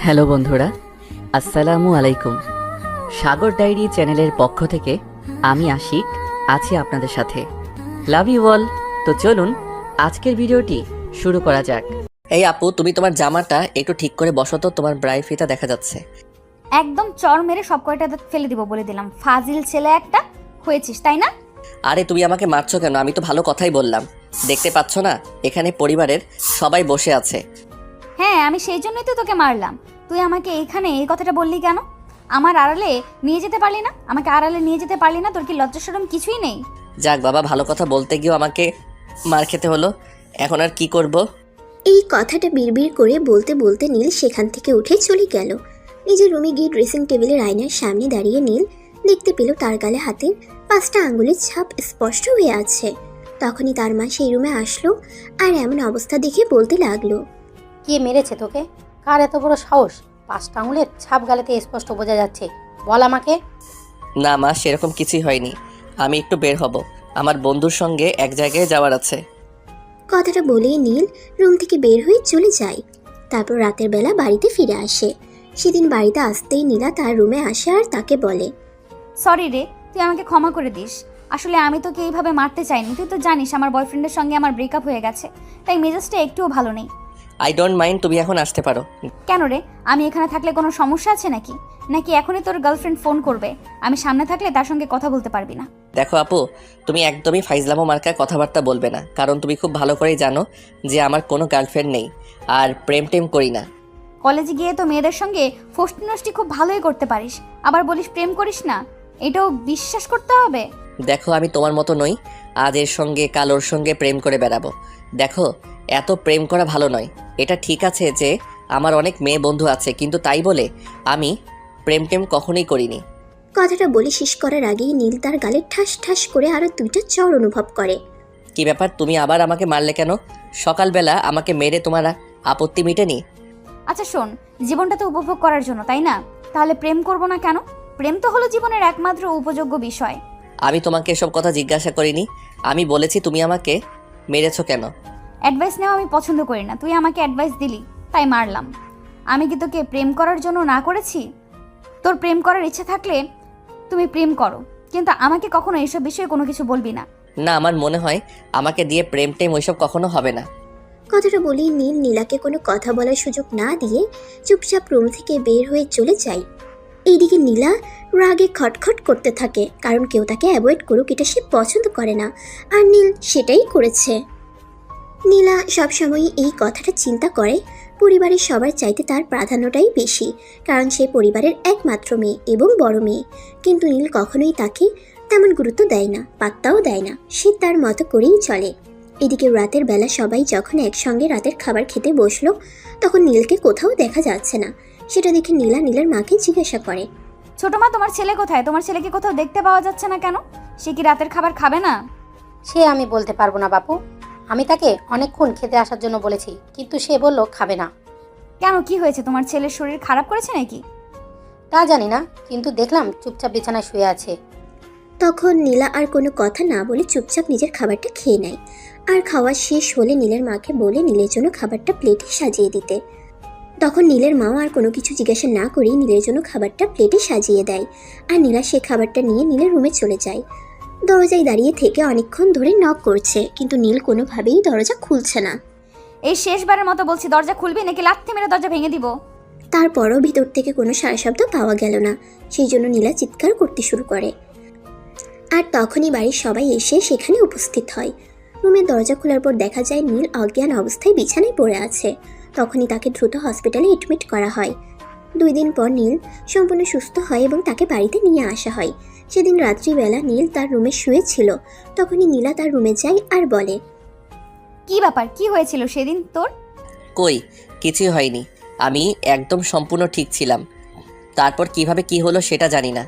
Hello বন্ধুরা, আসসালামু আলাইকুম। সাগর ডায়েরি চ্যানেলের পক্ষ থেকে আমি আশিক আছি আপনাদের সাথে। Love you all. তো চলুন আজকের ভিডিওটি শুরু করা যাক। এই আপু, তুমি তোমার জামাটা একটু ঠিক করে বসো তো, তোমার ব্রাই ফিতা দেখা যাচ্ছে। একদম চর মেরে সব কয়টা দাঁত ফেলে দিব বলে দিলাম। ফাজিল ছেলে একটা হয়েছিস, তাই না? আরে তুমি আমাকে মারছো কেন? আমি তো ভালো কথাই বললাম। দেখতে পাচ্ছ না এখানে পরিবারের সবাই বসে আছে? হ্যাঁ, আমি সেই জন্যই তো তোকে মারলাম। তুই আমাকে এইখানে এই কথাটা বললি কেন? আমার আড়ালে নিয়ে যেতে পারলি না? আমাকে আড়ালে নিয়ে যেতে পারলি না? তোর কি লজ্জা শরম কিছুই নেই? যাক বাবা, ভালো কথা বলতে গিয়েও আমাকে মার খেতে হলো। এখন আর কি করব? এই কথাটা বিড়বিড় করে বলতে বলতে নীল সেখান থেকে উঠে চলে গেল। নিজের রুমে গিয়ে ড্রেসিং টেবিলের আয়নার সামনে দাঁড়িয়ে নীল দেখতে পেল তার গালে হাতের 5টা আঙ্গুলের ছাপ স্পষ্ট হয়ে আছে। তখনই তার মা সেই রুমে আসলো আর এমন অবস্থা দেখে বলতে লাগলো, কে মেরেছে তোকে? কার এত বড় সাহস? 5টা আঙুলের ছাপ গালেতে স্পষ্ট বোঝা যাচ্ছে। বল আমাকে। না মা, সেরকম কিছুই হয়নি। আমি একটু বের হব, আমার বন্ধুর সঙ্গে এক জায়গায় যাওয়ার আছে। কথাটা বলেই নীল রুম থেকে বের হয়ে চলে যায়। তারপর রাতের বেলা বাড়িতে ফিরে আসে। সেদিন বাড়িতে আসতেই নীলা তার রুমে আসে আর তাকে বলে, সরি রে, তুই আমাকে ক্ষমা করে দিস। আসলে আমি তোকে এইভাবে মারতে চাইনি। তুই তো জানিস আমার বয়ফ্রেন্ডের সঙ্গে আমার ব্রেকআপ হয়ে গেছে, তাই মেজাজটা একটুও ভালো নেই। আই ডোন্ট মাইন্ড, তুমি এখন আসতে পারো। কেন রে? আমি এখানে থাকলে কোনো সমস্যা আছে নাকি? নাকি এখনই তোর গার্লফ্রেন্ড ফোন করবে? আমি সামনে থাকলে তার সঙ্গে কথা বলতে পারবি না। দেখো আপু, তুমি একদমই ফাইজলামো মার্কা কথাবার্তা বলবে না, কারণ তুমি খুব ভালো করেই জানো যে আমার কোনো গার্লফ্রেন্ড নেই আর প্রেম টেম করি না। কলেজে গিয়ে তো মেয়েদের সঙ্গে ফষ্টি নষ্টি খুব ভালোই করতে পারিস, আবার বলিস প্রেম করিস না। এটাও বিশ্বাস করতে হবে? দেখো, আমি তোমার মতো নই, আজ এর সঙ্গে কাল ওর সঙ্গে প্রেম করে বেড়াবো। দেখো, এত প্রেম করা ভালো নয়। এটা ঠিক আছে যে আমার অনেক মেয়ে বন্ধু আছে, কিন্তু তাই বলে আমি প্রেম টেম কখনোই করিনি। কথাটা বলে শেষ করার আগেই নীল তার গালে ঠাস ঠাস করে আরো 2টা চড় অনুভব করে। কি ব্যাপার, তুমি আবার আমাকে মারলে কেন? সকালবেলা আমাকে মেরে তোমার আপত্তি মিটেনি? আচ্ছা শোন, জীবনটা তো উপভোগ করার জন্য, তাই না? তাহলে প্রেম করব না কেন? প্রেম তো হলো জীবনের একমাত্র উপযোগ্য বিষয়। আমি তোমাকে এসব কথা জিজ্ঞাসা করিনি, আমি বলেছি তুমি আমাকে মেরেছো কেন। অ্যাডভাইস নেওয়া আমি পছন্দ করি না, তুই আমাকে অ্যাডভাইস দিলি তাই মারলাম। আমি কি তোকে প্রেম করার জন্য না করেছি? তোর প্রেম করার ইচ্ছে থাকলে তুমি প্রেম করো, কিন্তু আমাকে কখনো এইসব বিষয়ে কোনো কিছু বলবি না। না, আমার মনে হয় আমাকে দিয়ে প্রেম টেম ওইসব কখনো হবে না। কথাটা বলেই নীল নীলাকে কোনো কথা বলার সুযোগ না দিয়ে চুপচাপ রুম থেকে বের হয়ে চলে যায়। এইদিকে নীলা রাগে খটখট করতে থাকে, কারণ কেউ তাকে অ্যাভয়েড করুক এটা সে পছন্দ করে না, আর নীল সেটাই করেছে। নীলা সবসময়ই এই কথাটা চিন্তা করে, পরিবারের সবার চাইতে তার প্রাধান্যটাই বেশি, কারণ সে পরিবারের একমাত্র মেয়ে এবং বড় মেয়ে। কিন্তু নীল কখনোই তাকে তেমন গুরুত্ব দেয় না, পাত্তাও দেয় না, সে তার মতো করেই চলে। এদিকে রাতের বেলা সবাই যখন একসঙ্গে রাতের খাবার খেতে বসলো, তখন নীলকে কোথাও দেখা যাচ্ছে না। সেটা দেখে নীলা নীলের মাকে জিজ্ঞাসা করে, ছোট মা, তোমার ছেলে কোথায়? তোমার ছেলেকে কোথাও দেখতে পাওয়া যাচ্ছে না কেন? সে কি রাতের খাবার খাবে না? সে আমি বলতে পারবো না বাপু। আমি তাকে অনেকক্ষণ খেতে আসার জন্য বলেছি, কিন্তু সে বলল খাবে না। কেন, কি হয়েছে? তোমার ছেলের শরীর খারাপ করেছে নাকি? তা জানি না, কিন্তু দেখলাম চুপচাপ বিছানায় শুয়ে আছে। তখন নীলা আর কোনো কথা না বলে চুপচাপ নিজের খাবারটা খেয়ে নেয়। আর খাওয়া শেষ হলে নীলের মাকে বলে নীলের জন্য খাবারটা প্লেটে সাজিয়ে দিতে। তখন নীলের মাও আর কোনো কিছু জিজ্ঞাসা না করেই নীলের জন্য খাবারটা প্লেটে সাজিয়ে দেয়। আর নীলা সে খাবারটা নিয়ে নীলের রুমে চলে যায়। দরজায় দাঁড়িয়ে থেকে অনেকক্ষণ ধরে নক করছে, কিন্তু নীল কোনোভাবেই দরজা খুলছে না। এই শেষবারের মতো বলছি, দরজা খুলবি নাকি লাথি মেরে দরজা ভেঙে দিব? তারপরও ভিতর থেকে কোনো সাড়া শব্দ পাওয়া গেল না। সেই জন্য নীলা চিৎকার করতে শুরু করে। আর তখনই বাড়ির সবাই এসে সেখানে উপস্থিত হয়। রুমের দরজা খোলার পর দেখা যায় নীল অজ্ঞান অবস্থায় বিছানায় পড়ে আছে। তখনই তাকে দ্রুত হসপিটালে এডমিট করা হয়। 2 দিন পর নীল সম্পূর্ণ সুস্থ হয় এবং তাকে বাড়িতে নিয়ে আসা হয়। সেদিন রাত্রিবেলা নীল তার রুমে শুয়েছিল। তখনই নীলা তার রুমে যায় আর বলে, কি ব্যাপার, কি হয়েছিল সেদিন তোর? কই, কিছুই হয়নি, আমি একদম সম্পূর্ণ ঠিক ছিলাম। তারপর কিভাবে কি হলো সেটা জানি না।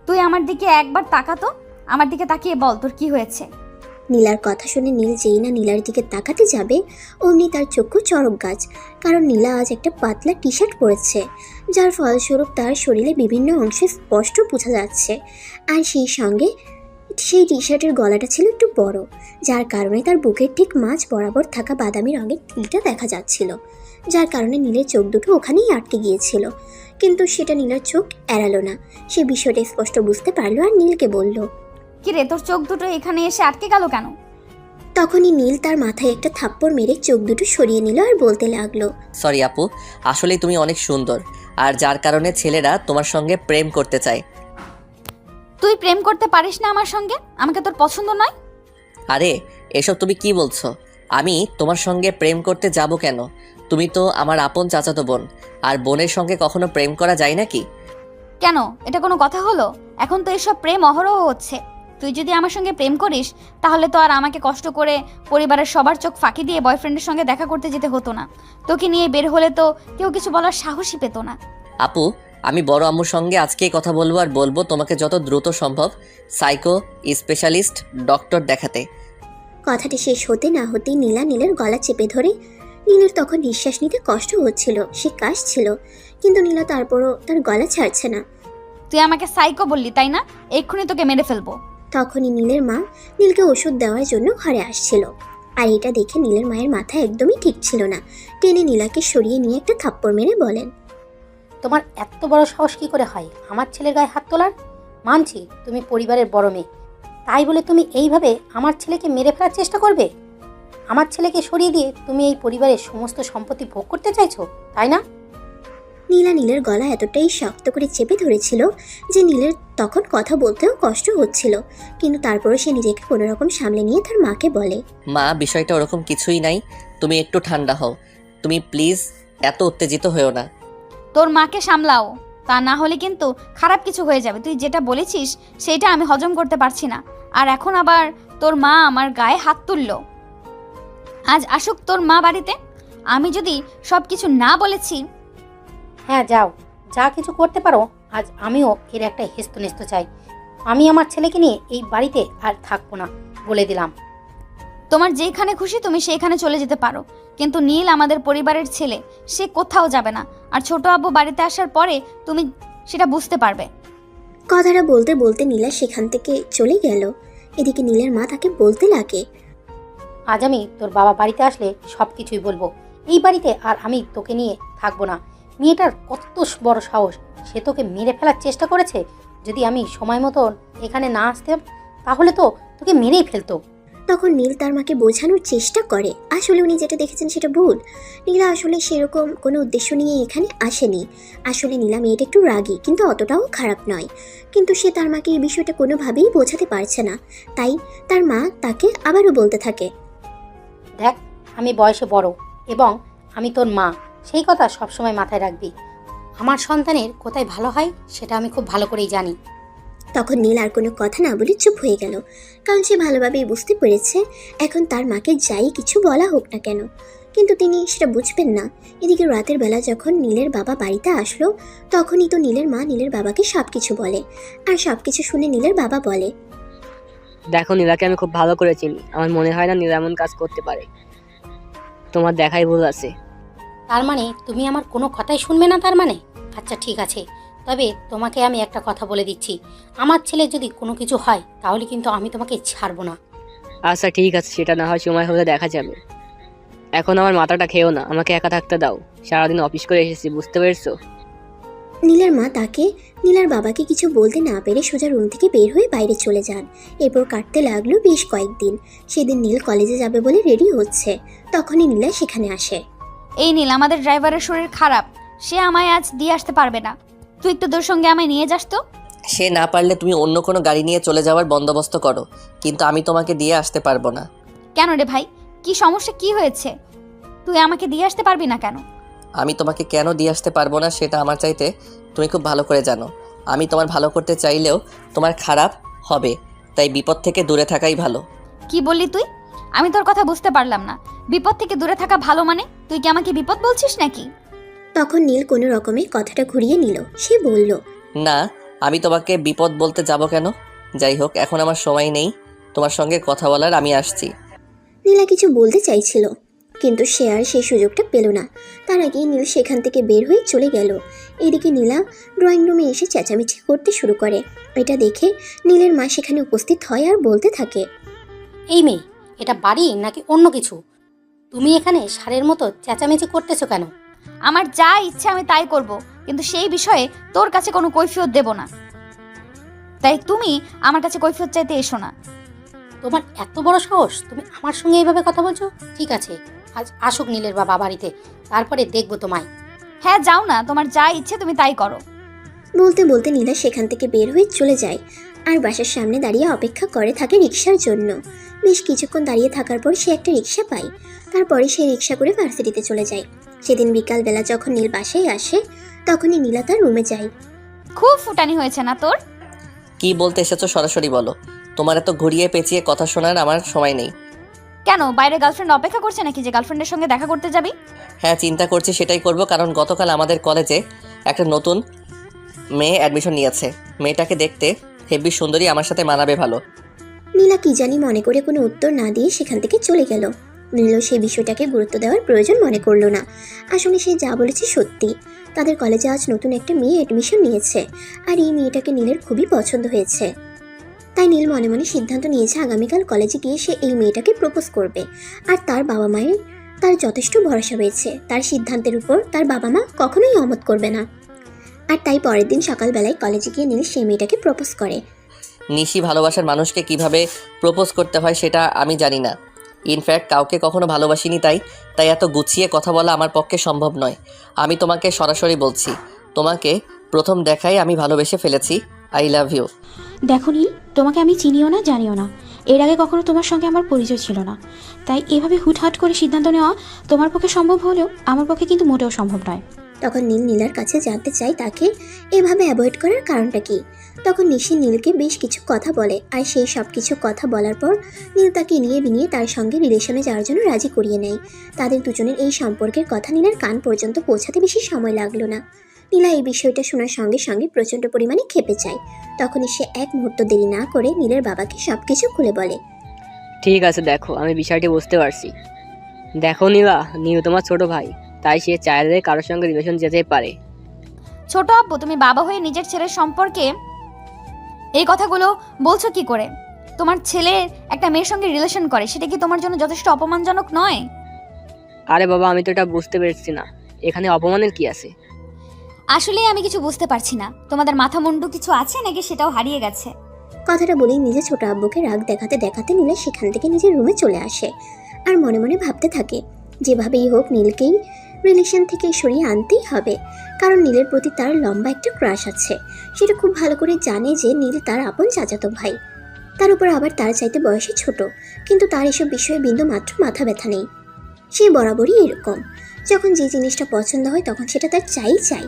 তুই আমার দিকে একবার তাকাতো, আমার দিকে তাকিয়ে বল তোর কি হয়েছে। নীলার কথা শুনে নীল যেই না নীলার দিকে তাকাতে যাবে, অমনি তার চক্ষু চড়ক গাছ, কারণ নীলা আজ একটা পাতলা টি শার্ট পরেছে, যার ফলস্বরূপ তার শরীরে বিভিন্ন অংশে স্পষ্ট বোঝা যাচ্ছে। আর সেই সঙ্গে সেই টি শার্টের গলাটা ছিল একটু বড়, যার কারণে তার বুকের ঠিক মাঝ বরাবর থাকা বাদামি রঙের তিলটা দেখা যাচ্ছিল, যার কারণে নীলের চোখ দুটো ওখানেই আটকে গিয়েছিল। কিন্তু সেটা নীলের চোখ এড়ালো না, সে বিষয়টা স্পষ্ট বুঝতে পারলো আর নীলকে বলল। কি রে, তোর চোখ দুটো এখানে এসে আটকে গেল কেন? তখনই নীল তার মাথায় একটা থাপ্পড় মেরে চোখ দুটো সরিয়ে নিল আর বলতে লাগলো। সরি আপু, আসলেই তুমি অনেক সুন্দর, আর যার কারণে ছেলেরা তোমার সঙ্গে প্রেম করতে চায়। তুই প্রেম করতে পারিস না আমার সঙ্গে? আমাকে তোর পছন্দ নয়? আরে এসব তুমি কি বলছো? আমি তোমার সঙ্গে প্রেম করতে যাব কেন? তুমি তো আমার আপন চাচাতো বোন, আর বোনের সঙ্গে কখনো প্রেম করা যায় নাকি? কেন, এটা কোনো কথা হলো? এখন তো এসব প্রেম অহরহ হচ্ছে। তুই যদি আমার সঙ্গে প্রেম করিস তাহলে তো আর আমাকে কষ্ট করে পরিবারের সবার চোখ ফাঁকি দিয়ে বয়ফ্রেন্ডের সঙ্গে দেখা করতে যেতে হতো না। তোকে নিয়ে বের হলে তো কেউ কিছু বলার সাহসই পেত না। আপু, আমি বড় আম্মুর সঙ্গে আজকেই কথা বলবো, আর বলবো তোমাকে যত দ্রুত সম্ভব সাইকো স্পেশালিস্ট ডক্টর দেখাতে। কথাটি শেষ হতে না হতেই নীলা নীলের গলা চেপে ধরে। নীলের তখন নিঃশ্বাস নিতে কষ্ট হচ্ছিল, সে কাশছিল, কিন্তু নীলা তারপরও তার গলা ছাড়ছে না। তুই আমাকে সাইকো বললি তাই না? এক্ষুনি তোকে মেরে ফেলবো। তখনই নীলের মা নীলকে ওষুধ দেওয়ার জন্য ঘরে আসছিল, আর এটা দেখে নীলের মায়ের মাথা একদমই ঠিক ছিল না। টেনে নীলাকে সরিয়ে নিয়ে একটা থাপ্পড় মেরে বলেন। তোমার এত বড় সাহস কী করে হয় আমার ছেলের গায়ে হাত তোলার? মানছি তুমি পরিবারের বড় মেয়ে, তাই বলে তুমি এইভাবে আমার ছেলেকে মেরে ফেলার চেষ্টা করবে? আমার ছেলেকে সরিয়ে দিয়ে তুমি এই পরিবারের সমস্ত সম্পত্তি ভোগ করতে চাইছো, তাই না? নীলা নীলের গলা এতটাই শক্ত করে চেপে ধরেছিল যে নীলের তখন কথা বলতেও কষ্ট হচ্ছিল, কিন্তু তারপরও সে নিজেকে কোনো রকম সামলে নিয়ে তার মাকে বলে। মা, বিষয়টা ওরকম কিছুই নাই, তুমি একটু ঠান্ডা হও। তুমি প্লিজ এত উত্তেজিত হয়েও না। তোর মাকে সামলাও, তা না হলে কিন্তু খারাপ কিছু হয়ে যাবে। তুই যেটা বলেছিস সেটা আমি হজম করতে পারছি না। আর এখন আবার তোর মা আমার গায়ে হাত তুললো। আজ আসুক তোর মা বাড়িতে। আমি যদি সব কিছু না বলেছি। হ্যাঁ যাও, যা কিছু করতে পারো। আজ আমিও এর একটা হেস্তনেস্ত চাই। আমি আমার ছেলেকে নিয়ে এই বাড়িতে আর থাকবো না, বলে দিলাম। তোমার যেখানে খুশি তুমি সেইখানে চলে যেতে পারো, কিন্তু নীল আমাদের পরিবারের ছেলে, সে কোথাও যাবে না। আর ছোট আব্বু বাড়িতে আসার পরে তুমি সেটা বুঝতে পারবে। কথাটা বলতে বলতে নীলা সেখান থেকে চলে গেল। এদিকে নীলের মা তাকে বলতে লাগে। আজ আমি তোর বাবা বাড়িতে আসলে সব কিছুই বলবো। এই বাড়িতে আর আমি তোকে নিয়ে থাকবো না। মেয়েটার কত বড় সাহস, সে তোকে মেরে ফেলার চেষ্টা করেছে। যদি আমি সময় মতন এখানে না আসতাম তাহলে তো তোকে মেরেই ফেলতো। তখন নীল তার মাকে বোঝানোর চেষ্টা করে আসলে উনি যেটা দেখেছেন সেটা ভুল। নীলা আসলে সেরকম কোনো উদ্দেশ্য নিয়ে এখানে আসেনি। আসলে নীলা মেয়েটা একটু রাগী, কিন্তু অতটাও খারাপ নয়। কিন্তু সে তার মাকে এই বিষয়টা কোনোভাবেই বোঝাতে পারছে না, তাই তার মা তাকে আবারও বলতে থাকে। দেখ, আমি বয়সে বড় এবং আমি তোর মা, সেই কথা সবসময় মাথায় রাখবি। আমার সন্তানের কোথায় ভালো হয় সেটা আমি খুব ভালো করেই জানি। তখন নীল আর কোনো কথা না বলে চুপ হয়ে গেল, কারণ সে ভালোভাবেই বুঝতে পেরেছে এখন তার মাকে যাই কিছু বলা হোক না কেন, কিন্তু তিনি সেটা বুঝবেন না। এদিকে রাতের বেলা যখন নীলের বাবা বাড়িতে আসলো, তখনই তো নীলের মা নীলের বাবাকে সব কিছু বলে, আর সব কিছু শুনে নীলের বাবা বলে। দেখো, নীলাকে আমি খুব ভালো করে চিনি, আমার মনে হয় না নীলা এমন কাজ করতে পারে। তোমার দেখাই ভুল আছে। তার মানে তুমি আমার কোনো কথাই শুনবে না? তার মানে আচ্ছা ঠিক আছে, তবে তোমাকে আমি একটা কথা বলে দিচ্ছি, আমার ছেলে যদি কোনো কিছু হয় তাহলে কিন্তু আমি তোমাকে ছাড়বো না। আচ্ছা ঠিক আছে, সেটা না হয় সময় হলে দেখা যাবে। এখন আমার মাথাটা খেয়েও না, আমাকে একা থাকতে দাও। সারাদিন অফিস করে এসেছি, বুঝতে পেরেছো? নীলার মা তাকে নীলার বাবাকে কিছু বলতে না পেরে সোজা রুম থেকে বের হয়ে বাইরে চলে যান। এরপর কাটতে লাগলো বেশ কয়েকদিন। সেদিন নীল কলেজে যাবে বলে রেডি হচ্ছে, তখনই নীলা সেখানে আসে। এই নীল, আমাদের ড্রাইভারের শরীর খারাপ, সে আমায় আজ দিয়ে আসতে পারবে না। তুই একটু তোর সঙ্গে আমায় নিয়ে যাস তো। সে না পারলে তুমি অন্য কোনো গাড়ি নিয়ে চলে যাওয়ার বন্দোবস্ত করো, কিন্তু আমি তোমাকে দিয়ে আসতে পারবো না। কেন রে ভাই, কি সমস্যা, কি হয়েছে? তুই আমাকে দিয়ে আসতে পারবি না কেন? আমি তোমাকে কেন দিয়ে আসতে পারবো না সেটা আমার চাইতে তুমি খুব ভালো করে জানো। আমি তোমার ভালো করতে চাইলেও তোমার খারাপ হবে, তাই বিপদ থেকে দূরে থাকাই ভালো। কি বললি তুই? আমি তোর কথা বুঝতে পারলাম না। বিপদ থেকে দূরে থাকা ভালো মানে? তুই কি আমাকে বিপদ বলছিস নাকি? তখন নীল কোনো রকমে কথাটা ঘুরিয়ে নিল। সে বলল, না, আমি তোমাকে বিপদ বলতে যাব কেন? যাই হোক, এখন আমার সময় নেই তোমার সঙ্গে কথা বলার, আমি আসছি। নীলা কিছু বলতে চাইছিল, কিন্তু সে আর সেই সুযোগটা পেল না। তার আগেই নীল সেখান থেকে বের হয়ে চলে গেল। এদিকে নীলা ড্রয়িং রুমে এসে চেঁচামেচি করতে শুরু করে। এটা দেখে নীলের মা সেখানে উপস্থিত হয় আর বলতে থাকে, এই মেয়ে, এটা বাড়ি নাকি অন্য কিছু? তুমি এখানে ষাঁড়ের মতো চেঁচামেচি করতেছো কেন? আমার যা ইচ্ছে আমি তাই করব, কিন্তু সেই বিষয়ে তোর কাছে কোনো কৈফিয়ত দেব না। তাই তুমি আমার কাছে কৈফিয়ত চাইতে এসো না। তোমার এত বড় সাহস, তুমি আমার সঙ্গে এইভাবে কথা বলছো? ঠিক আছে, আজ আসুক নীলের বাবা বাড়িতে, তারপরে দেখবো তোমায়। হ্যাঁ যাও না, তোমার যা ইচ্ছে তুমি তাই করো। বলতে বলতে নীলা সেখান থেকে বের হয়ে চলে যায় আর বাসার সামনে দাঁড়িয়ে অপেক্ষা করে থাকে রিক্সার জন্য। বেশ কিছুক্ষণ দাঁড়িয়ে থাকার পর সে একটা রিক্সা পায়। তারপরে সে রিক্সা করে ভার্সিটিতে চলে যায়। সেদিন বিকালবেলা যখন নীল বাসায় আসে তখনই নীলা তার রুমে যায়। খুব ফুটানি হয়েছে না তোর? কি বলতে এসেছো সরাসরি বলো। তোমার এত ঘুরিয়ে পেঁচিয়ে কথা শোনার আমার সময় নেই। কেন, বাইরে গার্লফ্রেন্ড অপেক্ষা করছে নাকি যে গার্লফ্রেন্ডের সঙ্গে দেখা করতে যাবি? হ্যাঁ, চিন্তা করছি সেটাই করব, কারণ গতকাল আমাদের কলেজে একটা নতুন মেয়ে অ্যাডমিশন নিয়েছে। মেয়েটাকে দেখতে হেব্বি সুন্দরী, আমার সাথে মানাবে ভালো। নীলা কি জানি মনে করে কোনো উত্তর না দিয়ে সেখান থেকে চলে গেল। নীলও সেই বিষয়টাকে গুরুত্ব দেওয়ার প্রয়োজন মনে করলো না। আসলে সে যা বলেছে সত্যি। তাদের কলেজে আজ নতুন একটা মেয়ে অ্যাডমিশন নিয়েছে আর এই মেয়েটাকে নীলের খুবই পছন্দ হয়েছে। তাই নীল মনে মনে সিদ্ধান্ত নিয়েছে আগামীকাল কলেজে গিয়ে সে এই মেয়েটাকে প্রপোজ করবে। আর তার বাবা মায়ের তার যথেষ্ট ভরসা রয়েছে। তার সিদ্ধান্তের উপর তার বাবা মা কখনোই অমত করবে না। আর তাই পরের দিন সকালবেলায় কলেজে গিয়ে নীল সেই মেয়েটাকে প্রপোজ করে। নিশি ভালোবাসার মানুষকে কিভাবে প্রপোজ করতে হয় সেটা আমি জানি না। ইনফ্যাক্ট কাউকে কখনো ভালোবাসিনি, তাই এত গুছিয়ে কথা বলা আমার পক্ষে সম্ভব নয়। আমি তোমাকে সরাসরি বলছি, তোমাকে প্রথম দেখায় আমি ভালোবেসে ফেলেছি। I love you. দেখো নীল, তোমাকে আমি চিনিও না জানিও না। এর আগে কখনো তোমার সঙ্গে আমার পরিচয় ছিল না। তাই এভাবে হুটহাট করে সিদ্ধান্ত নেওয়া তোমার পক্ষে সম্ভব হলেও আমার পক্ষে কিন্তু মোটেও সম্ভব নয়। তখন নীল নীলার কাছে জানতে চায় তাকে এভাবে অ্যাভয়েড করার কারণটা কি। তখন নিশি নীলকে বেশ কিছু কথা বলে আর সেই সব কিছু কথা বলার পর নীল তাকে নিয়ে বিনিয়ে তার সঙ্গে রিলেশনে যাওয়ার জন্য রাজি করিয়ে নেয়। তাদের দুজনের এই সম্পর্কের কথা নীলের কান পর্যন্ত পৌঁছাতে বেশি সময় লাগলো না। নীলা এই বিষয়টা শোনার সঙ্গে সঙ্গে প্রচণ্ড পরিমাণে ক্ষেপে যায়। তখনই সে এক মুহূর্ত দেরি না করে নীলের বাবাকে সব কিছু খুলে বলে। ঠিক আছে, দেখো আমি বিষয়টি বুঝতে পারছি। দেখো নীলা, নীল তোমার ছোট ভাই, তাই সে চাইলে কারোর সঙ্গে রিলেশন যেতে পারে। ছোট আব্বু, তুমি বাবা হয়ে নিজের ছেলের সম্পর্কে এই কথাগুলো বলছো কি করে? তোমার ছেলে একটা মেয়ের সঙ্গে রিলেশন করে, সেটা কি তোমার জন্য যথেষ্ট অপমানজনক নয়? আরে বাবা, আমি তো এটা বুঝতে পেরেছি না, এখানে অপমানের কি আছে? আসলে আমি কিছু বুঝতে পারছি না, তোমাদের মাথা মুন্ডু কিছু আছে নাকি সেটাও হারিয়ে গেছে। কথাটা বলেই নিজের ছোট আব্বুকে রাগ দেখাতে দেখাতে নীলা সেখান থেকে নিজের রুমে চলে আসে আর মনে মনে ভাবতে থাকে যেভাবেই হোক নীলকেই রিলেশন থেকে সরিয়ে আনতেই হবে। কারণ নীলের প্রতি তার লম্বা একটা ক্রাশ আছে। সেটা খুব ভালো করে জানে যে নীল তার আপন চাচাতো ভাই, তার উপর আবার তার চাইতে বয়সে ছোট। কিন্তু তার এসব বিষয়ে বিন্দু মাত্র মাথা ব্যথা নেই। সে বরাবরই এরকম, যখন যে জিনিসটা পছন্দ হয় তখন সেটা তার চাই।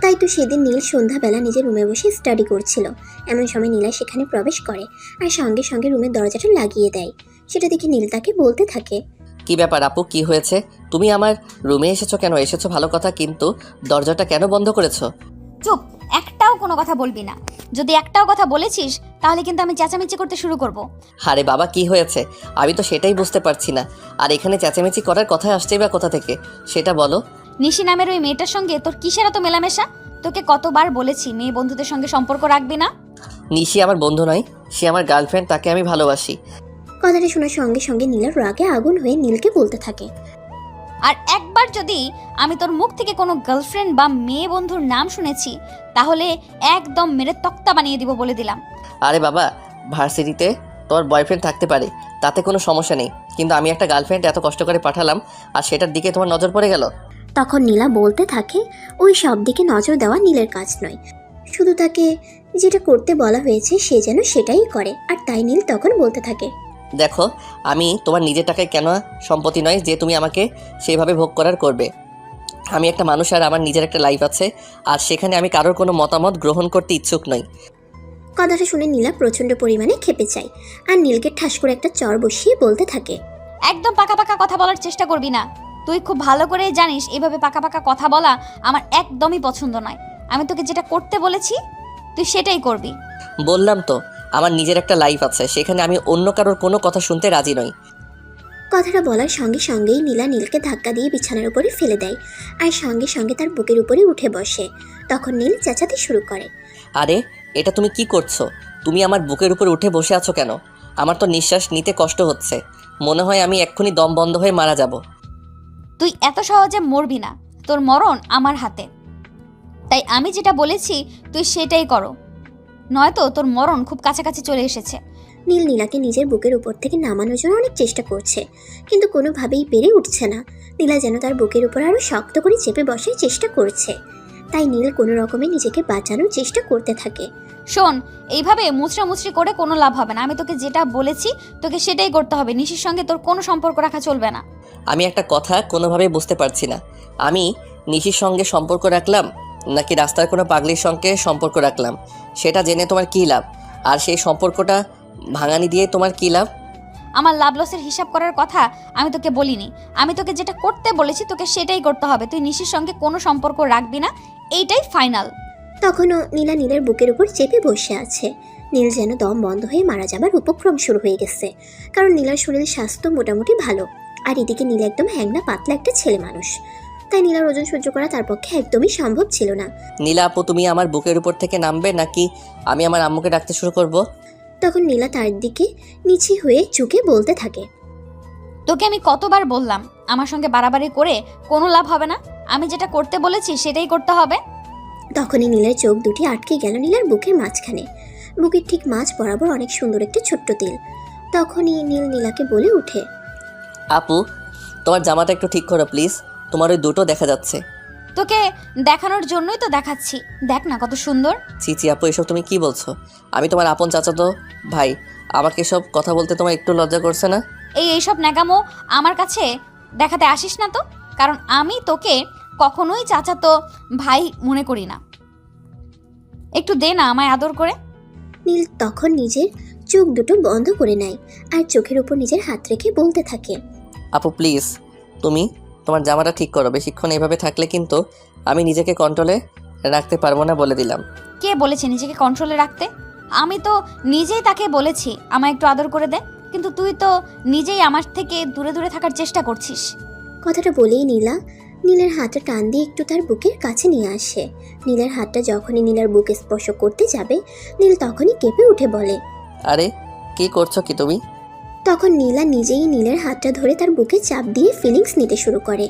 তাই তো সেদিন নীল সন্ধ্যাবেলা নিজের রুমে বসে স্টাডি করছিল। এমন সময় নীলা সেখানে প্রবেশ করে আর সঙ্গে সঙ্গে রুমের দরজাটা লাগিয়ে দেয়। সেটা দেখে নীল তাকে বলতে থাকে, কি ব্যাপার আপু, কি হয়েছে? তুমি আমার রুমে এসেছো কেন? এসেছো ভালো কথা, কিন্তু দরজাটা কেন বন্ধ করেছো? চুপ, একটাও কোনো কথা বলবি না। যদি একটাও কথা বলেছিস তাহলে কিন্তু আমি চেঁচামেচি করতে শুরু করব। আরে বাবা, কি হয়েছে? আমি তো সেটাই বুঝতে পারছি না। আর এখানে চেঁচামেচি করার কথা আসছেই বা কোথা থেকে, সেটা বলো। নিশি নামের ওই মেয়েটার সঙ্গে তোর কিসের এত মেলামেশা? তোকে কতবার বলেছি মেয়ে বন্ধুদের সঙ্গে সম্পর্ক রাখবি না। নিশি আমার বন্ধু নয়, সে আমার গার্লফ্রেন্ড, তাকে আমি ভালোবাসি। কথাটা শোনার সঙ্গে সঙ্গে নীলার রাগে আগুন হয়ে নীলকে বলতে থাকে, আর একবার যদি আমি তোর মুখ থেকে কোনো গার্লফ্রেন্ড বা মেয়ে বন্ধুর নাম শুনেছি তাহলে একদম মেরে তক্তা বানিয়ে দিব বলে দিলাম। আরে বাবা, ভার্সিটিতে তোমার বয়ফ্রেন্ড থাকতে পারে, তাতে কোনো সমস্যা নেই, কিন্তু আমি একটা গার্লফ্রেন্ড এত কষ্ট করে পাঠালাম আর সেটার দিকে তোমার নজর পড়ে গেল। তখন নীলা বলতে থাকে ওই সব দিকে নজর দেওয়া নীলের কাজ নয়, শুধু তাকে যেটা করতে বলা হয়েছে সে যেন সেটাই করে। আর তাই নীল তখন বলতে থাকে, দেখো, আমি তোমার নিজের টাকায় কেন সম্পত্তি নয় যে তুমি আমাকে সেইভাবে ভোগ করার করবে। আমি একটা মানুষ আর আমার নিজের একটা লাইফ আছে, আর সেখানে আমি কারোর কোনো মতামত গ্রহণ করতে ইচ্ছুক নই। কথাটা শুনে নীলা প্রচণ্ড পরিমাণে ক্ষেপে যায় আর নীলকে ঠাস করে একটা চর বসিয়ে বলতে থাকে, একদম পাকা পাকা কথা বলার চেষ্টা করবি না। তুই খুব ভালো করেই জানিস এভাবে পাকা পাকা কথা বলা আমার একদমই পছন্দ নয়। আমি তোকে যেটা করতে বলেছি তুই সেটাই করবি। বললাম তো, আমার নিজের একটা লাইফ আছে, সেখানে আমি অন্য কারোর কোনো কথা শুনতে রাজি নই। কথাটা বলার সঙ্গে সঙ্গেই নীলা নীলকে ধাক্কা দিয়ে বিছানার উপরে ফেলে দেয় আর সঙ্গে সঙ্গে তার বুকের উপরে উঠে বসে। তখন নীল চেঁচাতে শুরু করে। আরে এটা তুমি কি করছো? তুমি আমার বুকের উপর উঠে বসে আছো কেন? আমার তো নিঃশ্বাস নিতে কষ্ট হচ্ছে, মনে হয় আমি এক্ষুনি দম বন্ধ হয়ে মারা যাব। তুই এত সহজে মরবি না, তোর মরণ আমার হাতে। তাই আমি যেটা বলেছি তুই সেটাই করো, নয়তো তোর মরণ খুব কাছাকাছি চলে এসেছে। নীল নীলাকে নিজের বুকের উপর থেকে নামানোর জন্য অনেক চেষ্টা করছে, কিন্তু কোনোভাবেই পেরে উঠছে না। নীলা যেন তার বুকের উপর আরও শক্ত করে চেপে বসার চেষ্টা করছে। তাই নীল কোনো রকমে নিজেকে বাঁচানোর চেষ্টা করতে থাকে। শোন, এইভাবে মুচড়ামুচড়ি করে কোনো লাভ হবে না। আমি তোকে যেটা বলেছি তোকে সেটাই করতে হবে। নিশির সঙ্গে তোর কোনো সম্পর্ক রাখা চলবে না। আমি একটা কথা কোনোভাবেই বুঝতে পারছি না, আমি নিশির সঙ্গে সম্পর্ক রাখলাম নাকি রাস্তার কোনো পাগলির সঙ্গে সম্পর্ক রাখলাম, সেটা জেনে তোমার কী লাভ? আর সেই সম্পর্কটা ভাঙানি দিয়ে তোমার কী লাভ? আমার লাভ লসের হিসাব করার কথা আমি তোকে বলিনি। আমি তোকে যেটা করতে বলেছি তোকে সেটাই করতে হবে। তুই নিশির সঙ্গে কোনো সম্পর্ক রাখবি না, এইটাই ফাইনাল। তখনও নীলা নীলের বুকের উপর চেপে বসে আছে। নীল যেন দম বন্ধ হয়ে মারা যাবার উপক্রম শুরু হয়ে গেছে, কারণ নীলার শরীর স্বাস্থ্য মোটামুটি ভালো, আর এদিকে নীল একদম হ্যাংনা পাতলা একটা ছেলে মানুষ। তাই নীলার ওজন সহ্য করা তার পক্ষে একদমই সম্ভব ছিল না। নীলা আপু, তুমি আমার বুকের উপর থেকে নামবে নাকি আমি আমার আম্মুকে ডাকতে শুরু করব? তখন নীলা তার দিকে নিচে হয়ে ঝুঁকে বলতে থাকে। তোকে আমি কতবার বললাম আমার সঙ্গে বাড়াবাড়ি করে কোনো লাভ হবে না। আমি যেটা করতে বলেছি সেটাই করতে হবে। তখনই নীলের চোখ দুটি আটকে গেল নীলার বুকের মাঝখানে। বুকের ঠিক মাঝ বরাবর অনেক সুন্দর একটা ছোট্ট তিল। তখনই নীল নীলাকে বলে ওঠে। আপু, তোমার জামাটা একটু ঠিক করো প্লিজ, তোমার ওই দুটো দেখা যাচ্ছে। তোকে দেখানোর জন্যই তো দেখাচ্ছি, দেখ না কত সুন্দর। চিচি আপু, এসব তুমি কি বলছো? আমি তোমার আপন চাচাতো ভাই, আমাকে এসব কথা বলতে তোমার একটু লজ্জা করছে না? এইসব ন্যাকামো আমার কাছে দেখাতে আসিস না তো, কারণ আমি তোকে কখনোই চাচাতো ভাই মনে করি না। একটু দে না আমায় আদর করে। নীল তখন নিজের চোখ দুটো বন্ধ করে নেয় আর চোখের উপর নিজের হাত রেখে বলতে থাকে। আপু প্লিজ, তুমি তোমার জামাটা ঠিক করো। বেশিক্ষণ এইভাবে থাকলে কিন্তু আমি নিজেকে কন্ট্রোলে রাখতে পারবো না, বলে দিলাম। কে বলেছে নিজেকে কন্ট্রোলে রাখতে? আমি তো নিজেই তাকে বলেছি আমায় একটু আদর করে দে, কিন্তু তুই তো নিজেই আমার থেকে দূরে দূরে থাকার চেষ্টা করছিস। কথাটা বলেই নীলা নীলের হাতটা টান দিয়ে একটু তার বুকের কাছে নিয়ে আসে। নীলের হাতটা যখনই নীলার বুকে স্পর্শ করতে যাবে, নীল তখনই কেঁপে উঠে বলে। আরে কি করছো কি তুমি? তখন নীলা নিজেই নীলের হাতটা ধরে তার বুকে চাপ দিয়ে ফিলিংস নিতে শুরু করে।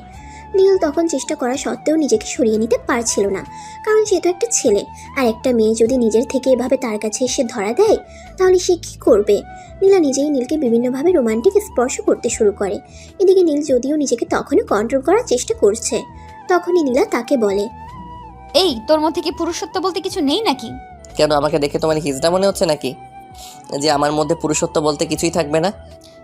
নীল তখন চেষ্টা করা সত্ত্বেও নিজেকে সরিয়ে নিতে পারছিল না, কারণ সে তো একটা ছেলে, আর একটা মেয়ে যদি নিজের থেকে এভাবে তার কাছে এসে ধরা দেয় তাহলে সে কি করবে। নীলা নিজেই নীলকে বিভিন্নভাবে রোমান্টিক স্পর্শ করতে শুরু করে। এদিকে নীল যদিও নিজেকে তখনও কন্ট্রোল করার চেষ্টা করছে, তখনই নীলা তাকে বলে। এই, তোর মধ্যে কি পুরুষত্ব বলতে কিছু নেই নাকি? কেন, আমাকে দেখে তোমার হিজড়া মনে হচ্ছে নাকি যে আমার মধ্যে পুরুষত্ব বলতে কিছুই থাকবে না?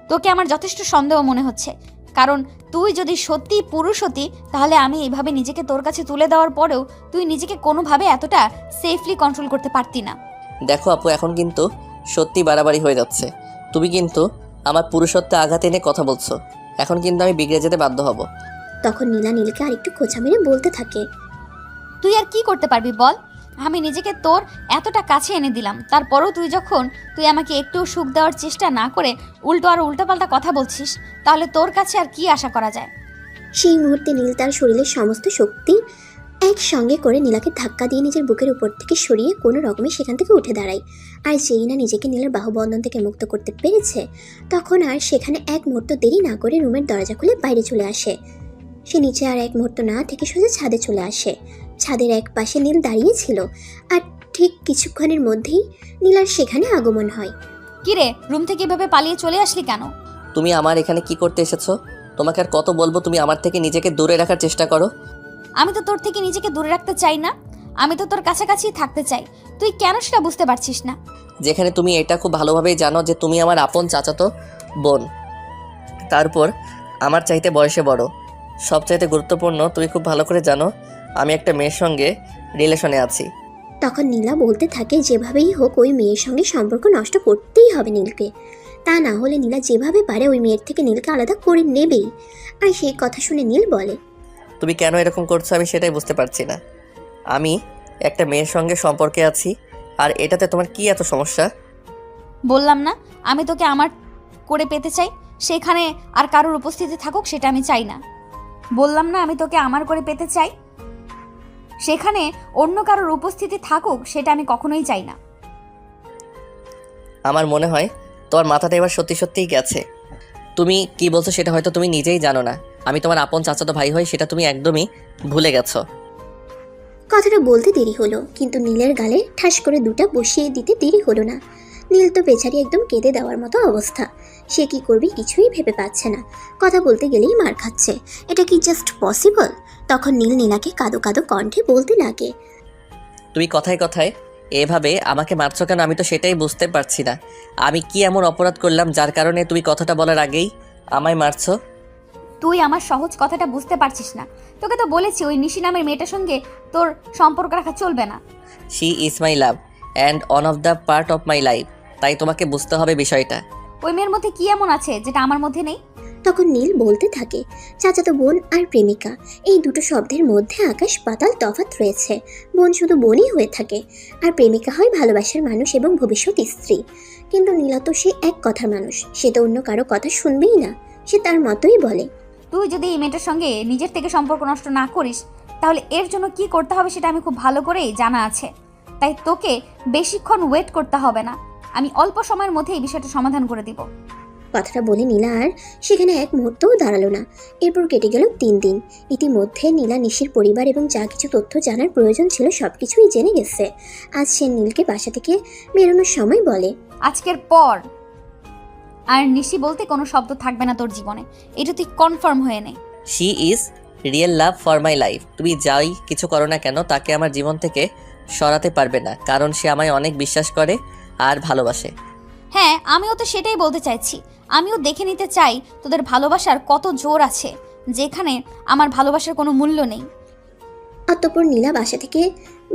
তোকে আমার যথেষ্ট সন্দেহ মনে হচ্ছে, কারণ তুই যদি সত্যি পুরুষ হতি তাহলে আমি এইভাবে নিজেকে তোর কাছে তুলে দেওয়ার পরেও তুই নিজেকে কোনোভাবে এতটা সেফলি কন্ট্রোল করতে পারতি না। দেখো আপু, এখন কিন্তু সত্যি বাড়াবাড়ি হয়ে যাচ্ছে। তুমি কিন্তু আমার পুরুষত্বে আঘাত এনে কথা বলছো, এখন কিন্তু আমি বিগড়ে যেতে বাধ্য হব। তখন নীলা নীলকে আরেকটু খোঁচা মেরে বলতে থাকে। তুই আর কি করতে পারবি বল? আমি নিজেকে তোর এতটা কাছে এনে দিলাম, তারপরও তুই আমাকে একটু সুখ দেওয়ার চেষ্টা না করে উল্টো আর উল্টোপাল্টা কথা বলছিস, তাহলে তোর কাছে আর কি আশা করা যায়? সেই মুহূর্তে নীল তার শরীরের সমস্ত শক্তি একসঙ্গে করে নীলাকে ধাক্কা দিয়ে নিজের বুকের উপর থেকে সরিয়ে কোনো রকমে সেখান থেকে উঠে দাঁড়ায়। আর যেই না নিজেকে নীলের বাহুবন্ধন থেকে মুক্ত করতে পেরেছে, তখন আর সেখানে এক মুহূর্ত দেরি না করে রুমের দরজা খুলে বাইরে চলে আসে। সে নিচে আর এক মুহূর্ত না থেকে সোজা ছাদে চলে আসে। ছাদের এক পাশে নীল দাঁড়িয়ে ছিল, আর ঠিক কিছুক্ষণের মধ্যেই নীলার সেখানে আগমন হয়। কিরে, রুম থেকে এভাবে পালিয়ে চলে আসলি কেন? তুমি আমার এখানে কি করতে এসেছো? তোমাকে আর কত বলবো তুমি আমার থেকে নিজেকে দূরে রাখার চেষ্টা করো। আমি তো তোর থেকে নিজেকে দূরে রাখতে চাই না, আমি তো তোর কাছাকাছি থাকতে চাই। তুই কেন সেটা বুঝতে পারছিস না? যেখানে তুমি এটা খুব ভালোভাবেই জানো যে তুমি আমার আপন চাচাতো বোন, তারপর আমার চাইতে বয়সে বড়, সবচাইতে গুরুত্বপূর্ণ তুমি খুব ভালো করে জানো আমি একটা মেয়ের সঙ্গে রিলেশনে আছি। তখন নীলা বলতে থাকে, যেভাবেই হোক ওই মেয়ের সঙ্গে সম্পর্ক নষ্ট করতেই হবে নীলকে, তা না হলে নীলা যেভাবে পারে ওই মেয়ের থেকে নীলকে আলাদা করে নেবেই। আর সেই কথা শুনে নীল বলে। তুমি কেন এরকম করছো আমি সেটাই বুঝতে পারছি না। আমি একটা মেয়ের সঙ্গে সম্পর্কে আছি, আর এটাতে তোমার কি এত সমস্যা? বললাম না আমি তোকে আমার করে পেতে চাই, সেখানে আর কারোর উপস্থিতি থাকুক সেটা আমি চাই না। বললাম না আমি তোকে আমার করে পেতে চাই, সেখানে অন্য কারোর উপস্থিতি থাকুক সেটা আমি কখনোই চাই না। আমার মনে হয় তোমার মাথাটা এবার সত্যি সত্যিই গেছে। তুমি কি বলছো সেটা হয়তো তুমি নিজেই জানো না। আমি তোমার আপন চাচাতো ভাই হই সেটা তুমি একদমই ভুলে গেছো। কথাটা বলতে দেরি হলো, কিন্তু নীলের গালে ঠাস করে দুটা বসিয়ে দিতে দেরি হলো না। নীল তো বেচারি একদম কেঁদে দেওয়ার মতো অবস্থা। সে কি করবে কিছুই ভেবে পাচ্ছে না। কথা বলতে গেলেই মার খাচ্ছে। এটা কি জাস্ট পসিবল? তখন নীল নীলাকে কাঁদো কাঁদো কণ্ঠে বলতে লাগে, তুমি কথায় কথায় এভাবে আমাকে মারছো কেন? আমি তো সেটাই বুঝতে পারছি না। আমি কি এমন অপরাধ করলাম যার কারণে তুমি কথাটা বলার আগেই আমায় মারছো? তুই আমার সহজ কথাটা বুঝতে পারছিস না। তোকে তো বলেছি ওই নিশি নামের মেয়েটার সঙ্গে তোর সম্পর্ক রাখা চলবে না। She is my love and on of the part of my life. তাই তোমাকে বুঝতে হবে বিষয়টা। ওই মেয়ের মধ্যে কি এমন আছে যেটা আমার মধ্যে নেই? তখন নীল বলতে থাকে, চাচাতো বোন আর প্রেমিকা, এই দুটো শব্দের মধ্যে আকাশ পাতাল তফাৎ রয়েছে। বোন শুধু বোনই হয়ে থাকে, আর প্রেমিকা হয় ভালোবাসার মানুষ এবং ভবিষ্যৎ স্ত্রী। কিন্তু নীলা তো সে এক কথার মানুষ, সে তো অন্য কারো কথা শুনবেই না। সে তার মতোই বলে, তুই যদি এই মেয়েটার সঙ্গে নিজের থেকে সম্পর্ক নষ্ট না করিস তাহলে এর জন্য কি করতে হবে সেটা আমি খুব ভালো করেই জানা আছে। তাই তোকে বেশিক্ষণ ওয়েট করতে হবে না, আমি অল্প সময়ের মধ্যে এই বিষয়টা সমাধান করে দিব। কথাটা বলে নীলা আর সেখানে এক মুহূর্তও দাঁড়ালো না। এরপর কেটে গেল 3 দিন। ইতিমধ্যে নীলা নিশির পরিবার এবং যা কিছু তথ্য জানার প্রয়োজন ছিল সবকিছুই জেনে গেছে। আজ সে নীলকে বাসা থেকে বেরোনোর সময় বলে, আজকের পর আর নিশি বলতে কোনো শব্দ থাকবে না তোর জীবনে, এটা তুই কনফার্ম হয়ে নে। She is real love for my life. তুমি যাই কিছু করো না কেন তাকে আমার জীবন থেকে সরাতে পারবে না, কারণ সে আমায় অনেক বিশ্বাস করে আর ভালোবাসে। হ্যাঁ, আমিও তো সেটাই বলতে চাইছি। আমিও দেখে নিতে চাই তোদের ভালোবাসার কত জোর আছে, যেখানে আমার ভালোবাসার কোনো মূল্য নেই। অতঃপর নীলা বাসা থেকে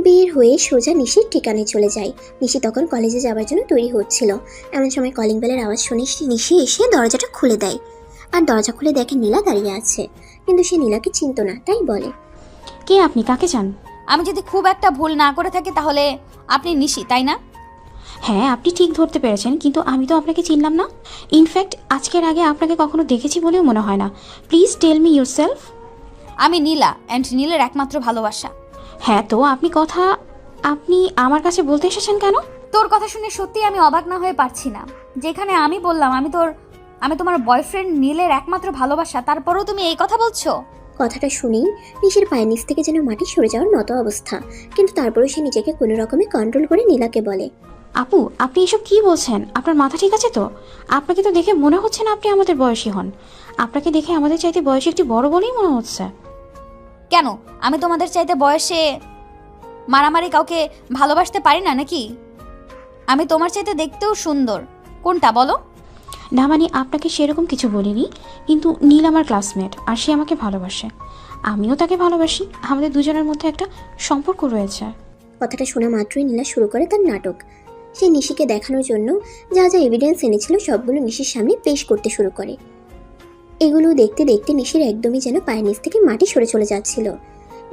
বের হয়ে সোজা নিশির ঠিকানায় চলে যায়। নিশি তখন কলেজে যাওয়ার জন্য তৈরি হচ্ছিল। এমন সময় কলিং বেলের আওয়াজ শুনে নিশি এসে দরজাটা খুলে দেয়। আর দরজা খুলে দেখে নীলা দাঁড়িয়ে আছে, কিন্তু সে নীলাকে চিনতো না, তাই বলে, কে আপনি? কাকে চান? আমি যদি খুব একটা ভুল না করে থাকি তাহলে আপনি নিশি, তাই না? হ্যাঁ, আপনি ঠিক ধরতে পেরেছেন, কিন্তু আমি তো আপনাকে চিনলাম না। ইনফ্যাক্ট আজকের আগে আপনাকে কখনো দেখেছি বলেও মনে হয় না। Please tell me yourself. আমি নীলা, অ্যান্ড নীলের একমাত্র ভালোবাসা। হ্যাঁ, তো আপনি আমার কাছে বলতে এসেছেন কেন? তোর কথা শুনে সত্যি আমি অবাক না হয়ে পারছি না। যেখানে আমি বললাম আমি তোমার বয়ফ্রেন্ড নীলের একমাত্র ভালোবাসা, তারপরেও তুমি এই কথা বলছো। কথাটা শুনেই নিশির পায়ের নিচ থেকে যেন মাটি সরে যাওয়ার মতো অবস্থা। কিন্তু তারপরেও সে নিজেকে কোনো রকমে কন্ট্রোল করে নীলাকে বলে, আপু, আপনি এসব কি বলছেন? আপনার মাথা ঠিক আছে তো? আপনাকে তো দেখে মনে হচ্ছে না আপনি আমাদের বয়সী হন। আপনাকে দেখে আমাদের চাইতে বয়সে একটু বড় বলেই মনে হচ্ছে। কেন, আমি তোমাদের চাইতে বয়সে মারামারি কাউকে ভালোবাসতে পারি না নাকি? আমি তোমার চাইতে দেখতেও সুন্দর, কোনটা বলো? না মানে আপনাকে সেরকম কিছু বলিনি, কিন্তু নীল আমার ক্লাসমেট আর সে আমাকে ভালোবাসে, আমিও তাকে ভালোবাসি। আমাদের দুজনের মধ্যে একটা সম্পর্ক রয়েছে। কথাটা শোনা মাত্রই নীলা শুরু করে তার নাটক। সে নিশিকে দেখানোর জন্য যা যা এভিডেন্স এনেছিল সবগুলো নিশির সামনে পেশ করতে শুরু করে। এগুলো দেখতে দেখতে নিশির একদমই যেন পায়ের নিচ থেকে মাটি সরে চলে যাচ্ছিল।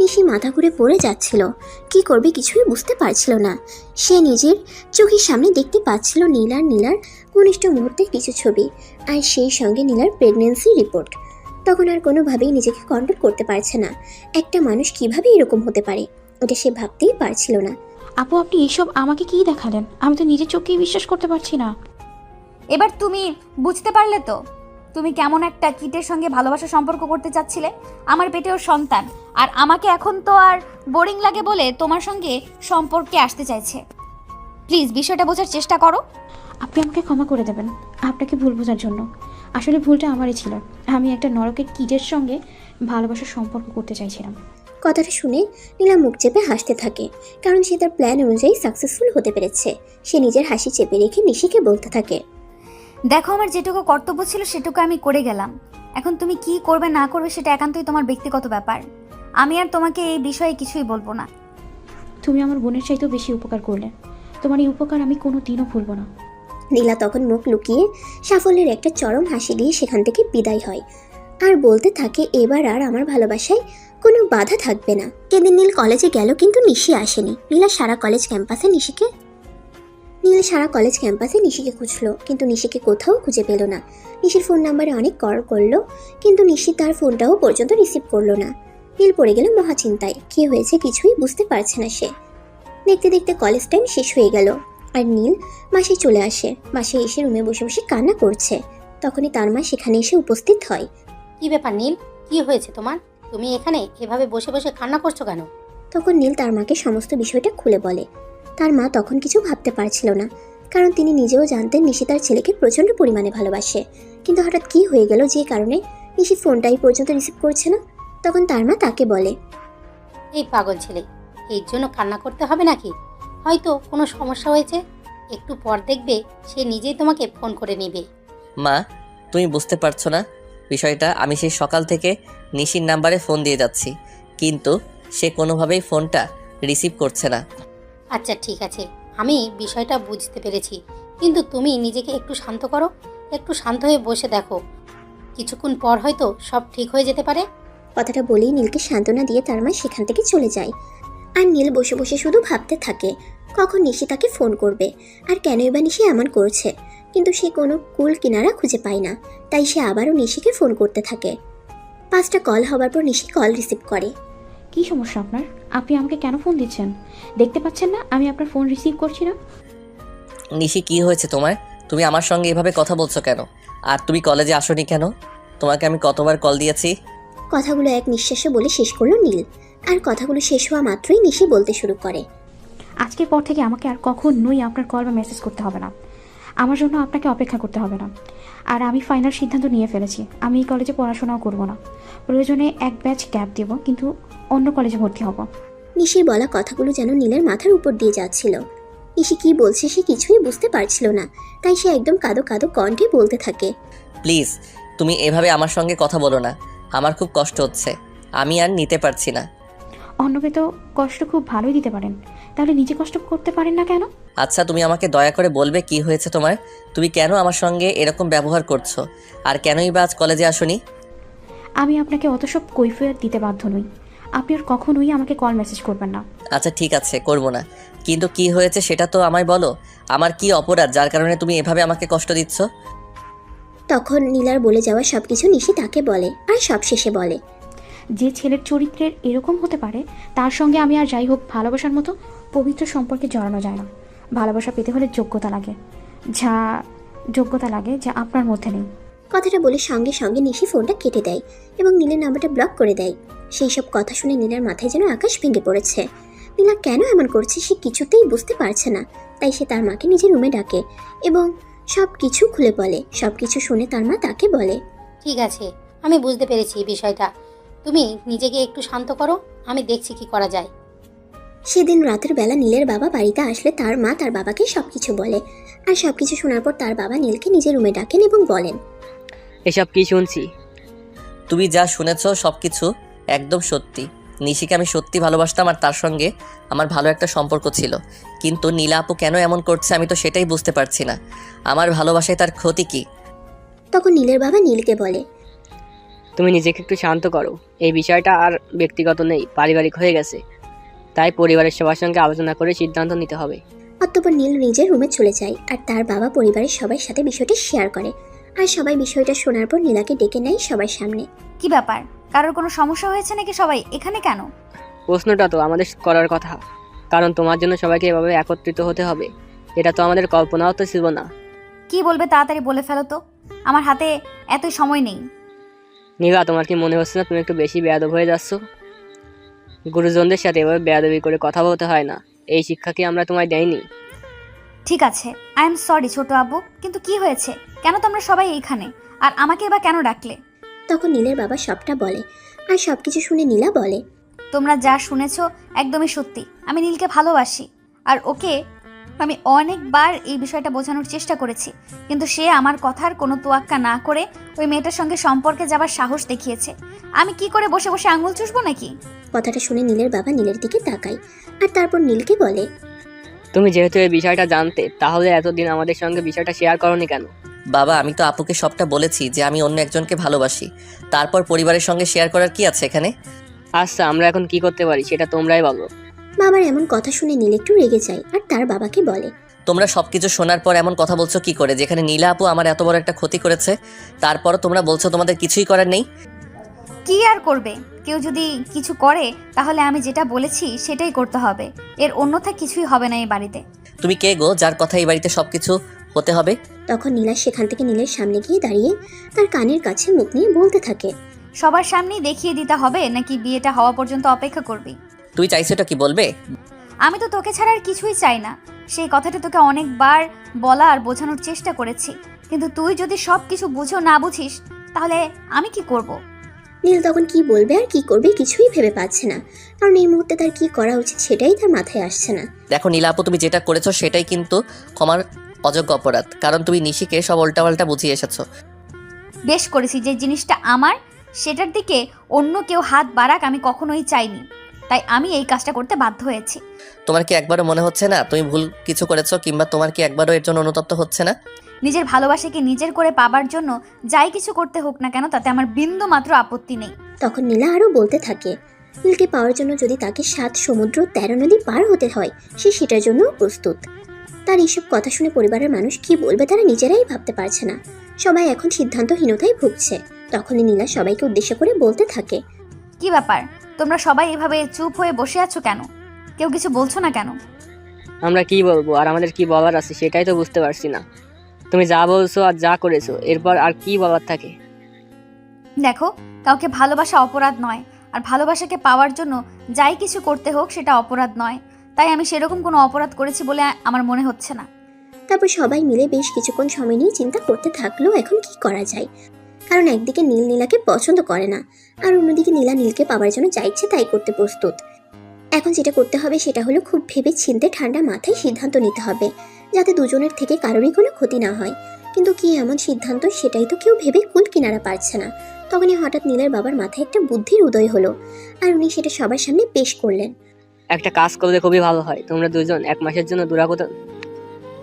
নিশি মাথা ঘুরে পড়ে যাচ্ছিল, কি করবে কিছুই বুঝতে পারছিল না। সে নিজের চোখের সামনে দেখতে পাচ্ছিল নীলার ঘনিষ্ঠ মুহূর্তের কিছু ছবি, আর সেই সঙ্গে নীলার প্রেগন্যান্সি রিপোর্ট। তখন আর কোনোভাবেই নিজেকে কন্ট্রোল করতে পারছে না। একটা মানুষ কিভাবে এরকম হতে পারে, ওটা সে ভাবতেই পারছিল না। আপু, আপনি এসব আমাকে কি দেখালেন? আমি তো নিজের চোখকেই বিশ্বাস করতে পারছি না। এবার তুমি বুঝতে পারলে তো তুমি কেমন একটা কিটের সঙ্গে ভালোবাসা সম্পর্ক করতে চাচ্ছিলে। আমার পেটেও সন্তান, আর আমাকে এখন তো আর বোরিং লাগে বলে তোমার সঙ্গে সম্পর্কে আসতে চাইছে। প্লিজ বিষয়টা বোঝার চেষ্টা করো। আপনি আমাকে ক্ষমা করে দেবেন আপনাকে ভুল বোঝার জন্য। আসলে ভুলটা আমারই ছিল। আমি একটা নরকের কিটের সঙ্গে ভালোবাসার সম্পর্ক করতে চাইছিলাম। কথাটা শুনে নীলা মুখ চেপে হাসতে থাকে, কারণ সে তার প্ল্যান অনুযায়ী সাকসেসফুল হতে পেরেছে। সে নিজের হাসি চেপে রেখে নিশিকে বলতে থাকে, দেখো, আমার যেটুকু কর্তব্য ছিল সেটুকু আমি করে গেলাম। এখন তুমি কি করবে না করবে সেটা একান্তই তোমার ব্যক্তিগত ব্যাপার। আমি আর তোমাকে এই বিষয়ে কিছুই বলবো না। তুমি আমার বোনের চাইতেও বেশি উপকার করলে। তোমার এই উপকার আমি কোনো দিনও ভুলব না। নীলা তখন মুখ লুকিয়ে সাফল্যের একটা চরম হাসি দিয়ে সেখান থেকে বিদায় হয়, আর বলতে থাকে, এবার আর আমার ভালোবাসায় কোনো বাধা থাকবে না। সেদিন নীল কলেজে গেল, কিন্তু নিশি আসেনি। নীলা সারা কলেজ ক্যাম্পাসে নীল সারা কলেজ ক্যাম্পাসে নিশিকে খুঁজলো, কিন্তু নিশিকে কোথাও খুঁজে পেল না। নিশির ফোন নাম্বারে অনেক কল করলো, কিন্তু নিশি তার ফোনটাও পর্যন্ত রিসিভ করলো না। নীল পড়ে গেল মহাচিন্তায়। কি হয়েছে কিছুই বুঝতে পারছে না সে। দেখতে দেখতে কলেজ টাইম শেষ হয়ে গেল, আর নীল বাসায় চলে আসে। বাসায় এসে রুমে বসে বসে কান্না করছে। তখনই তার মা সেখানে এসে উপস্থিত হয়। কি ব্যাপার নীল, কি হয়েছে তোমার? তুমি এখানে এভাবে বসে বসে কান্না করছো কেন? তখন নীল তার মাকে সমস্ত বিষয়টা খুলে বলে। তার মা তখন কিছু ভাবতে পারছিল না, কারণ তিনি নিজেও জানতেন নিশি তার ছেলেকে প্রচণ্ড পরিমাণে ভালোবাসে। কিন্তু হঠাৎ কি হয়ে গেল যে কারণে নিশি ফোনটাই পর্যন্ত রিসিভ করছে না। তখন তার মা তাকে বলে, এই পাগল ছেলে, এর জন্য কান্না করতে হবে নাকি? হয়তো কোনো সমস্যা হয়েছে, একটু পর দেখবে সে নিজেই তোমাকে ফোন করে নেবে। মা, তুমি বুঝতে পারছো না বিষয়টা? আমি সেই সকাল থেকে নিশির নাম্বারে ফোন দিয়ে যাচ্ছি, কিন্তু সে কোনোভাবেই ফোনটা রিসিভ করছে না। আচ্ছা ঠিক আছে, আমি বিষয়টা বুঝতে পেরেছি, কিন্তু তুমি নিজেকে একটু শান্ত করো। একটু শান্ত হয়ে বসে দেখো, কিছুক্ষণ পর হয়তো সব ঠিক হয়ে যেতে পারে। কথাটা বলেই নীলকে সান্ত্বনা দিয়ে তার মা সেখান থেকে চলে যায়। আর নীল বসে বসে শুধু ভাবতে থাকে কখন নিশি তাকে ফোন করবে, আর কেনই বা নিশি এমন করছে। কিন্তু সে কোনো কুল কিনারা খুঁজে পায় না, তাই সে আবারও নিশিকে ফোন করতে থাকে। 5টা কল হওয়ার পর নিশি কল রিসিভ করে। কি সমস্যা আপনার? আপনি আমাকে কেন ফোন দিচ্ছেন? দেখতে পাচ্ছেন না আমি আপনার ফোন রিসিভ করছি না? নিশি, কি হয়েছে তোমার? তুমি আমার সঙ্গে এভাবে কথা বলছো কেন? আর তুমি কলেজে আসোনি কেন? তোমাকে আমি কতবার কল দিয়েছি। কথাগুলো এক নিঃশ্বাসে বলে শেষ করলো নীল। আর কথাগুলো শেষ হওয়া মাত্রই নিশি বলতে শুরু করে, আজকের পর থেকে আমাকে আর কখনোই আপনার কল বা মেসেজ করতে হবে না। আমার জন্য আপনাকে অপেক্ষা করতে হবে না। আর আমি ফাইনাল সিদ্ধান্ত নিয়ে ফেলেছি, আমি এই কলেজে পড়াশোনাও করব না। প্রয়োজনে এক ব্যাচ গ্যাপ দেব, কিন্তু অন্য কলেজে ভর্তি হব। নিশির বলা কথাগুলো যেন নীলের মাথার উপর দিয়ে যাচ্ছিল। নিশি কি বলছে সে কিছুই বুঝতে পারছিল না, তাই সে একদম কাঁদো কাঁদো কণ্ঠে বলতে থাকে, প্লিজ, তুমি এভাবে আমার সঙ্গে কথা বলো না। আমার খুব কষ্ট হচ্ছে, আমি আর নিতে পারছি না। অন্যকে তো কষ্ট খুব ভালোই দিতে পারেন, তাহলে নিজে কষ্ট করতে পারেন না কেন? আচ্ছা, তুমি আমাকে দয়া করে বলবে কি হয়েছে তোমার? তুমি কেন আমার সঙ্গে এরকম ব্যবহার করছো? আর কেনই বা আজ কলেজে আসোনি? আমি আপনাকে অত সব কৈফিয়ত দিতে বাধ্য নই। আপনি আর কখনোই আমাকে কল মেসেজ করবেন না। আচ্ছা ঠিক আছে, করবো না, কিন্তু কি হয়েছে সেটা তো আমায় বলো। আমার কি অপরাধ যার কারণে তুমি এভাবে আমাকে কষ্ট দিচ্ছ? তখন নীলার বলে যাওয়া সবকিছু নিশি তাকে বলে, আর সবশেষে বলে, যে ছেলের চরিত্রের এরকম হতে পারে তার সঙ্গে আমি আর যাই হোক ভালোবাসার মতো পবিত্র সম্পর্কে জড়ানো যায় না। ভালোবাসা পেতে হলে যোগ্যতা লাগে যা আপনার মধ্যে নেই। কথাটা বলে সঙ্গে সঙ্গে নিশি ফোনটা কেটে দেয় এবং নীলের নাম্বারটা ব্লক করে দেয়। সেই সব কথা শুনে নীলার মাথায় যেন আকাশ ভেঙে পড়েছে। নীলা কেন এমন করছে সে কিছুতেই বুঝতে পারছে না, তাই সে তার মাকে নিজের রুমে ডাকে এবং সব কিছু খুলে বলে। সব কিছু শুনে তার মা তাকে বলে, ঠিক আছে, আমি বুঝতে পেরেছি বিষয়টা। তুমি নিজেকে একটু শান্ত করো, আমি দেখছি কি করা যায়। সেদিন রাতের বেলা নীলের বাবা বাড়িতে আসলে তার মা তার বাবাকে সবকিছু বলে। আর সবকিছু শোনার পর তার বাবা নীলকে নিজের রুমে ডাকেন এবং বলেন, এসব কি শুনছি? তুমি যা শুনেছো সব কিছু একদম সত্যি। নিশিকে আমি সত্যি ভালোবাসতাম, আর তার সঙ্গে আমার ভালো একটা সম্পর্ক ছিল। কিন্তু নীলা আপু কেন এমন করছে আমি তো সেটাই বুঝতে পারছি না। আমার ভালোবাসায় তার ক্ষতি কি? তখন নীলের বাবা নীলকে বলে, তুমি নিজেকে একটু শান্ত করো। এই বিষয়টা আর ব্যক্তিগত নেই, পারিবারিক হয়ে গেছে। তাই পরিবারের সবার সঙ্গে আলোচনা করে সিদ্ধান্ত নিতে হবে। অতঃপর নীল নিজের রুমে চলে যায় আর তার বাবা পরিবারের সবার সাথে বিষয়টা শেয়ার করে। আর সবাই বিষয়টা শোনার পর নীলাকে ডেকে নেয় সবার সামনে। কি ব্যাপার, কারোর কোনো সমস্যা হয়েছে নাকি? সবাই এখানে কেন? প্রশ্নটা তো আমাদের করার কথা, কারণ তোমার জন্য সবাইকে এভাবে একত্রিত হতে হবে, এটা তো আমাদের কল্পনাও তো ছিল না। কি বলবে তাড়াতাড়ি বলে ফেলো তো, আমার হাতে এত সময় নেই। নীলা, তোমার কি মনে হচ্ছে না তুমি একটু বেশি বেয়াদব হয়ে যাচ্ছ? গুরুজনদের সাথে এভাবে বেয়াদবি করে কথা বলতে হয় না। এই শিক্ষা কি আমরা তোমায় দেয়নি? ঠিক আছে, আই এম সরি ছোট আব্বু, কিন্তু কি হয়েছে? কেন তোমরা সবাই এইখানে, আর আমাকে এবার কেন ডাকলে? তখন নীলের বাবা সবটা বলে। আর সবকিছু শুনে নীলা বলে, তোমরা যা শুনেছো একদমই সত্যি। আমি নীলকে ভালোবাসি, আর ওকে আমি অনেকবার এই বিষয়টা বোঝানোর চেষ্টা করেছি, কিন্তু সে আমার কথার কোনো তোয়াক্কা না করে ওই মেয়েটার সঙ্গে সম্পর্কে যাবার সাহস দেখিয়েছে। আমি কি করে বসে বসে আঙুল চুষবো নাকি? কথাটা শুনে নীলের বাবা নীলের দিকে তাকায় আর তারপর নীলকে বলে, তুমি যেহেতু এই বিষয়টা জানতে, তাহলে এতদিন আমাদের সঙ্গে বিষয়টা শেয়ার করোনি কেন? বাবা, আমি তো আপুকে সবটা বলেছি যে আমি অন্য একজনকে ভালোবাসি। তারপর পরিবারের সঙ্গে শেয়ার করার কি আছে এখানে? আচ্ছা, আমরা এখন কি করতে পারি সেটা তোমরাই বলো। বাবার এমন কথা শুনে নীল একটু রেগে যায় আর তার বাবাকে বলে, তোমরা সবকিছু শোনার পর এমন কথা বলছো কি করে, যেখানে নীলা আপু আমার এত বড় একটা ক্ষতি করেছে, তারপরও তোমরা বলছো তোমাদের কিছুই করার নেই। কি আর করবে, কেউ যদি কিছু করে তাহলে আমি যেটা বলেছি সেটাই করতে হবে, এর অন্যথা কিছুই হবে না এই বাড়িতে। তুমি কে গো যার কথা এই বাড়িতে সবকিছু হতে হবে? তখন নীলা সেখান থেকে নীলের সামনে গিয়ে দাঁড়িয়ে তার কানের কাছে মুখ নিয়ে বলতে থাকে, সবার সামনেই দেখিয়ে দিতে হবে নাকি বিয়েটা হওয়া পর্যন্ত অপেক্ষা করবি? তুই চাইছোটা কি বলবে? আমি তো তোকে ছাড়া আর কিছুই চাই না, সেই কথাটা তোকে অনেকবার বলা আর বোঝানোর চেষ্টা করেছি, কিন্তু তুই যদি সব কিছু বুঝেও না বুঝিস তাহলে আমি কি করব? নীল তখন কি বলবে আর কি করবে কিছুই ভেবে পাচ্ছে না, কারণ এই মুহূর্তে তার কি করা উচিত সেটাই তার মাথায় আসছে না। দেখো নীলা আপু, তুমি যেটা করেছো সেটাই কিন্তু ক্ষমার অযোগ্য অপরাধ, কারণ তুমি নিশিকে সব উল্টাপাল্টা বুঝিয়ে এসেছো। বেশ করেছি, যে জিনিসটা আমার সেটার দিকে অন্য কেউ হাত বাড়াক আমি কখনোই চাইনি, তাই আমি এই কাজটা করতে বাধ্য হয়েছি। তোমার কি একবারও মনে হচ্ছে না তুমি ভুল কিছু করেছো, কিংবা তোমার কি একবারও এর জন্য অনুতপ্ত হচ্ছে না? নিজের ভালোবাসাকে নিজের করে পাবার জন্য যাই কিছু করতে হোক না কেন তাতে আমার বিন্দু মাত্র আপত্তি নেই। তখন নীলা আরও বলতে থাকে, নীলকে পাওয়ার জন্য যদি তাকে 7 সমুদ্র 13 নদী পার হতে হয় সে সেটার জন্য প্রস্তুত। তার এইসব কথা শুনে পরিবারের মানুষ কি বলবে তারা নিজেরাই ভাবতে পারছে না, সবাই এখন সিদ্ধান্তহীনতায় ভুগছে। তখনই নীলা সবাইকে উদ্দেশ্য করে বলতে থাকে, কি ব্যাপার, তোমরা সবাই এভাবে চুপ হয়ে বসে আছো কেন? কেউ কিছু বলছো না কেন? আমরা কি বলবো আর আমাদের কি বলার আছে সেটাই তো বুঝতে পারছি না। তুমি যা বলছো আর যা করেছো এরপর আর কি বলার থাকে? দেখো, কাউকে ভালোবাসা অপরাধ নয়, আর ভালোবাসাকে পাওয়ার জন্য যাই কিছু করতে হোক সেটা অপরাধ নয়, তাই আমি সেরকম কোনো অপরাধ করেছি বলে আমার মনে হচ্ছে না। তারপর সবাই মিলে বেশ কিছুক্ষণ সময় নিয়ে চিন্তা করতে থাকলো এখন কি করা যায়, কারণ একদিকে নীল নীলাকে পছন্দ করে না আর অন্যদিকে নীলা নীলকে পাওয়ার জন্য যা ইচ্ছে তাই করতে প্রস্তুত। এখন যেটা করতে হবে সেটা হলো খুব ভেবে চিন্তে ঠান্ডা মাথায় সিদ্ধান্ত নিতে হবে, যাতে দুজনের থেকে কারোরই কোনো ক্ষতি না হয়। কিন্তু কি এমন সিদ্ধান্ত সেটাই তো কেউ ভেবে কুল কিনারা পারছে না। তখনই হঠাৎ নীলের বাবার মাথায় একটা বুদ্ধির উদয় হলো আর উনি সেটা সবার সামনে পেশ করলেন। একটা কাজ করলে খুবই ভালো হয়, তোমরা দুজন 1 মাসের জন্য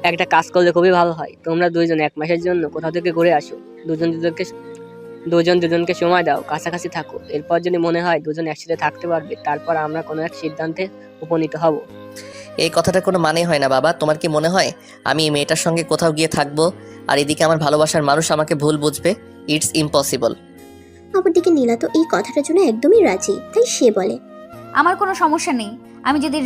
একটা কাজ করলে খুবই ভালো হয়, তোমরা দুইজন 1 মাসের জন্য কোথাও থেকে ঘুরে আসো, দুজন দুজনকে সময় দাও, কাছাকাছি থাকো, এরপর যদি মনে হয় দুজন একসাথে থাকতে পারবে তারপর আমরা কোনো এক সিদ্ধান্তে উপনীত হব। এই কথাটার কোনো মানেই হয় না বাবা। তোমার কি মনে হয় আমি এই মেয়েটার সঙ্গে কোথাও গিয়ে থাকবো আর এদিকে আমার ভালোবাসার মানুষ আমাকে ভুল বুঝবে? It's impossible. অপরদিকে নীলা তো এই কথাটার জন্য একদমই রাজি, তাই সে বলে, আমার কোনো সমস্যা নেই, আমি যদি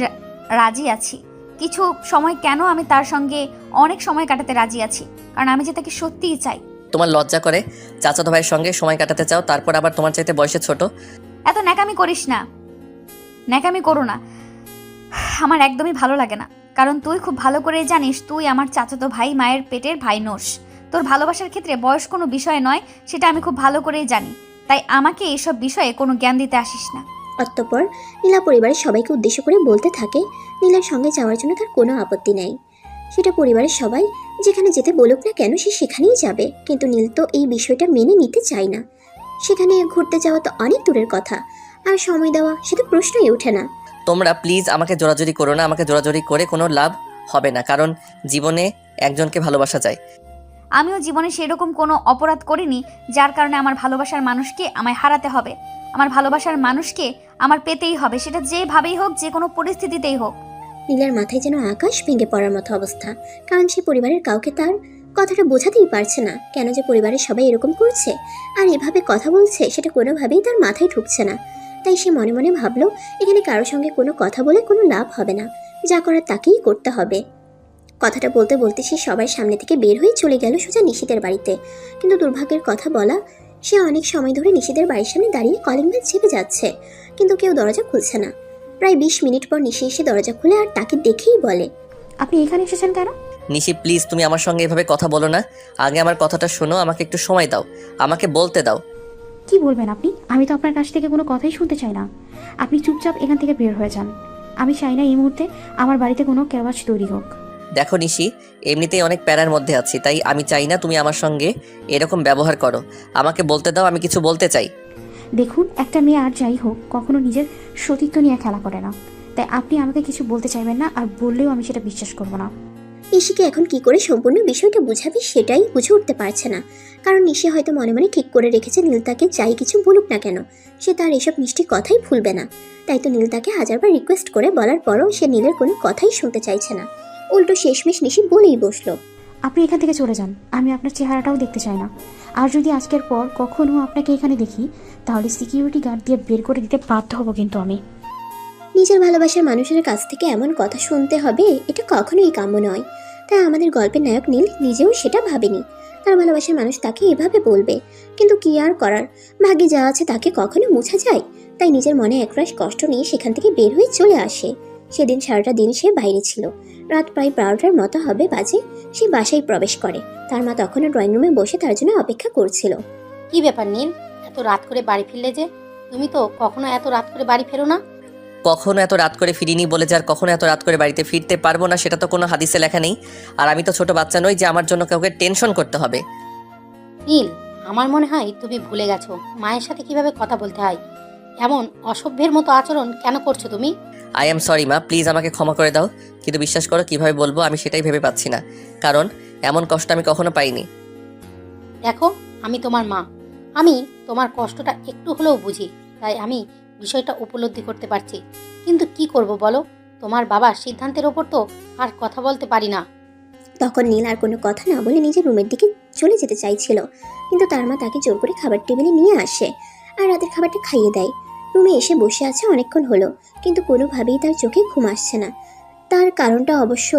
রাজি আছি, কিছু সময় কেন আমি তার সঙ্গে অনেক সময় কাটাতে রাজি আছি, কারণ আমি যে তাকে সত্যিই চাই। তোমার লজ্জা করে চাচাতো ভাইয়ের সঙ্গে সময় কাটাতে চাও, তারপর আবার তোমার চাইতে বয়সে ছোট। এত ন্যাকামি করিস না, ন্যাকামি করো না, আমার একদমই ভালো লাগে না, কারণ তুই খুব ভালো করে জানিস তুই আমার চাচাতো ভাই, মায়ের পেটের ভাই নোস। তোর ভালোবাসার ক্ষেত্রে বয়স কোনো বিষয় নয়, সেটা আমি খুব ভালো করেই জানি, তাই আমাকে এসব বিষয়ে কোনো জ্ঞান দিতে আসিস না। অতঃপর নীলা পরিবারের সবাইকে উদ্দেশ্য করে বলতে থাকে নীলার সঙ্গে যাওয়ার জন্য তার কোনো আপত্তি নেই, সেটা পরিবারের সবাই যেখানে যেতে বলুক না কেন সে সেখানেই যাবে। কিন্তু নীল তো এই বিষয়টা মেনে নিতে চায় না, সেখানে ঘুরতে যাওয়া তো অনেক দূরের কথা, আর সময় দেওয়া সেটা প্রশ্নই ওঠে না। তোমরা প্লিজ আমাকে জোরাজোরি করো না, আমাকে জোরাজোরি করে কোনো লাভ হবে না, কারণ জীবনে একজনকে ভালোবাসা যায়। আমিও জীবনে সেরকম কোনো অপরাধ করিনি যার কারণে আমার ভালোবাসার মানুষকে আমায় হারাতে হবে। আমার ভালোবাসার মানুষকে আমার পেতেই হবে, সেটা যেভাবেই হোক, যে কোনো পরিস্থিতিতেই হোক। নীলার মাথায় যেন আকাশ ভেঙে পড়ার মতো অবস্থা, কারণ সে পরিবারের কাউকে তার কথাটা বোঝাতেই পারছে না কেন যে পরিবারের সবাই এরকম করছে আর এভাবে কথা বলছে, সেটা কোনোভাবেই তার মাথায় ঢুকছে না। তাই সে মনে মনে ভাবলো এখানে কারোর সঙ্গে কোনো কথা বলে কোনো লাভ হবে না, যা করার তাকেই করতে হবে। কথাটা বলতে বলতে সে সবার সামনে থেকে বের হয়ে চলে গেল সোজা নিশিতের বাড়িতে। কিন্তু দুর্ভাগ্যের কথা বলা, সে অনেক সময় ধরে নিশিতের বাড়ির সামনে দাঁড়িয়ে কলিং বেল চেপে যাচ্ছে, কিন্তু কেউ দরজা খুলছে না। প্রায় 20 মিনিট পর নিশি এসে দরজা খুলে আর তাকে দেখেই বলে, আপনি এখানে এসেছেন কেন? নিশি প্লিজ তুমি আমার সঙ্গে এভাবে কথা বলো না, আগে আমার কথাটা শোনো, আমাকে একটু সময় দাও, আমাকে বলতে দাও। কি বলবেন আপনি? আমি তো আপনার কাছ থেকে কোনো কথাই শুনতে চাই না, আপনি চুপচাপ এখান থেকে বের হয়ে যান। আমি চাই না এই মুহূর্তে আমার বাড়িতে কোনো কেওয়াজ তৈরি হোক। দেখো নিশি, এমনিতেই অনেক প্যারার মধ্যে আছি, তাই আমি চাই না তুমি আমার সঙ্গে এরকম ব্যবহার করো, আমাকে বলতে দাও, আমি কিছু বলতে চাই। দেখুন, একটা মেয়ে আর যাই হোক কখনো নিজের সতীত্ব নিয়ে খেলা করে না, তাই আপনি আমাকে কিছু বলতে চাইবেন না, আর বললেও আমি সেটা বিশ্বাস করব না। নিশিকে এখন কি করে সম্পূর্ণ বিষয়টা বুঝাবে সেটাই বুঝে উঠতে পারছে না। কারণ নিশি হয়তো মনে মনে ঠিক করে রেখেছে নীল তাকে যাই কিছু বলুক না কেন সে তার এসব মিষ্টি কথাই ভুলবে না। তাই তো নীল তাকে হাজারবার রিকোয়েস্ট করে বলার পরও সে নীলের কোনো কথাই শুনতে চাইছে না। উল্টো শেষমেশ নিশি বলেই বসলো, আপনি এখান থেকে চলে যান, আমি আপনার চেহারাটাও দেখতে চাই না। আর যদি আজকের পর কখনো আপনাকে এখানে দেখি তাহলে সিকিউরিটি গার্ড দিয়ে বের করে দিতে বাধ্য হব কিন্তু আমি। নিজের ভালোবাসার মানুষের কাছ থেকে এমন কথা শুনতে হবে এটা কখনোই কাম্য নয়। তাই আমাদের গল্পের নায়ক নীল নিজেও সেটা ভাবেনি তার ভালোবাসার মানুষ তাকে এভাবে বলবে। কিন্তু কি আর করার, ভাগ্যে যা আছে তাকে কখনো মুছা যায়। তাই নিজের মনে একরাশ কষ্ট নিয়ে সেখান থেকে বের হয়ে চলে আসে। সেদিন সারাটা দিন সে বাইরে ছিল। রাত প্রায় 12টার মতো হবে বাজে সে বাসায় প্রবেশ করে। তার মা তখনও ড্রয়িং রুমে বসে তার জন্য অপেক্ষা করছিল। কি ব্যাপার নীল, এত রাত করে বাড়ি ফিরলে যে? তুমি তো কখনো এত রাত করে বাড়ি ফেরো না। কখনো এত রাত করে ফিরিনি বলে যে আর কখনো এত রাত করে বাড়িতে ফিরতে পারবো না সেটা তো কোনো হাদিসে লেখা নেই। আর আমি তো ছোট বাচ্চা নই যে আমার জন্য কাউকে টেনশন করতে হবে। নীল, আমার মনে হয় তুমি ভুলে গেছো মায়ের সাথে কিভাবে কথা বলতে হয়। এমন অসভ্যের মতো আচরণ কেন করছো তুমি? আই এম সরি মা, প্লিজ আমাকে ক্ষমা করে দাও। কিন্তু বিশ্বাস করো কিভাবে বলবো আমি সেটাই ভেবে পাচ্ছি না, কারণ এমন কষ্ট আমি কখনো পাইনি। দেখো, আমি তোমার মা, আমি তোমার কষ্টটা একটু হলেও বুঝি, তাই আমি বিষয়টা উপলব্ধি করতে পারছি। কিন্তু কি করব বলো, তোমার বাবার সিদ্ধান্তের ওপর তো আর কথা বলতে পারি না। তখন নীল আর কোনো কথা না বলে নিজের রুমের দিকে চলে যেতে চাইছিল, কিন্তু তার মা তাকে জোর করে খাবার টেবিলে নিয়ে আসে আর রাতের খাবারটা খাইয়ে দেয়। রুমে এসে বসে আছে অনেকক্ষণ হলো, কিন্তু কোনোভাবেই তার চোখে ঘুম আসছে না। তার কারণটা অবশ্য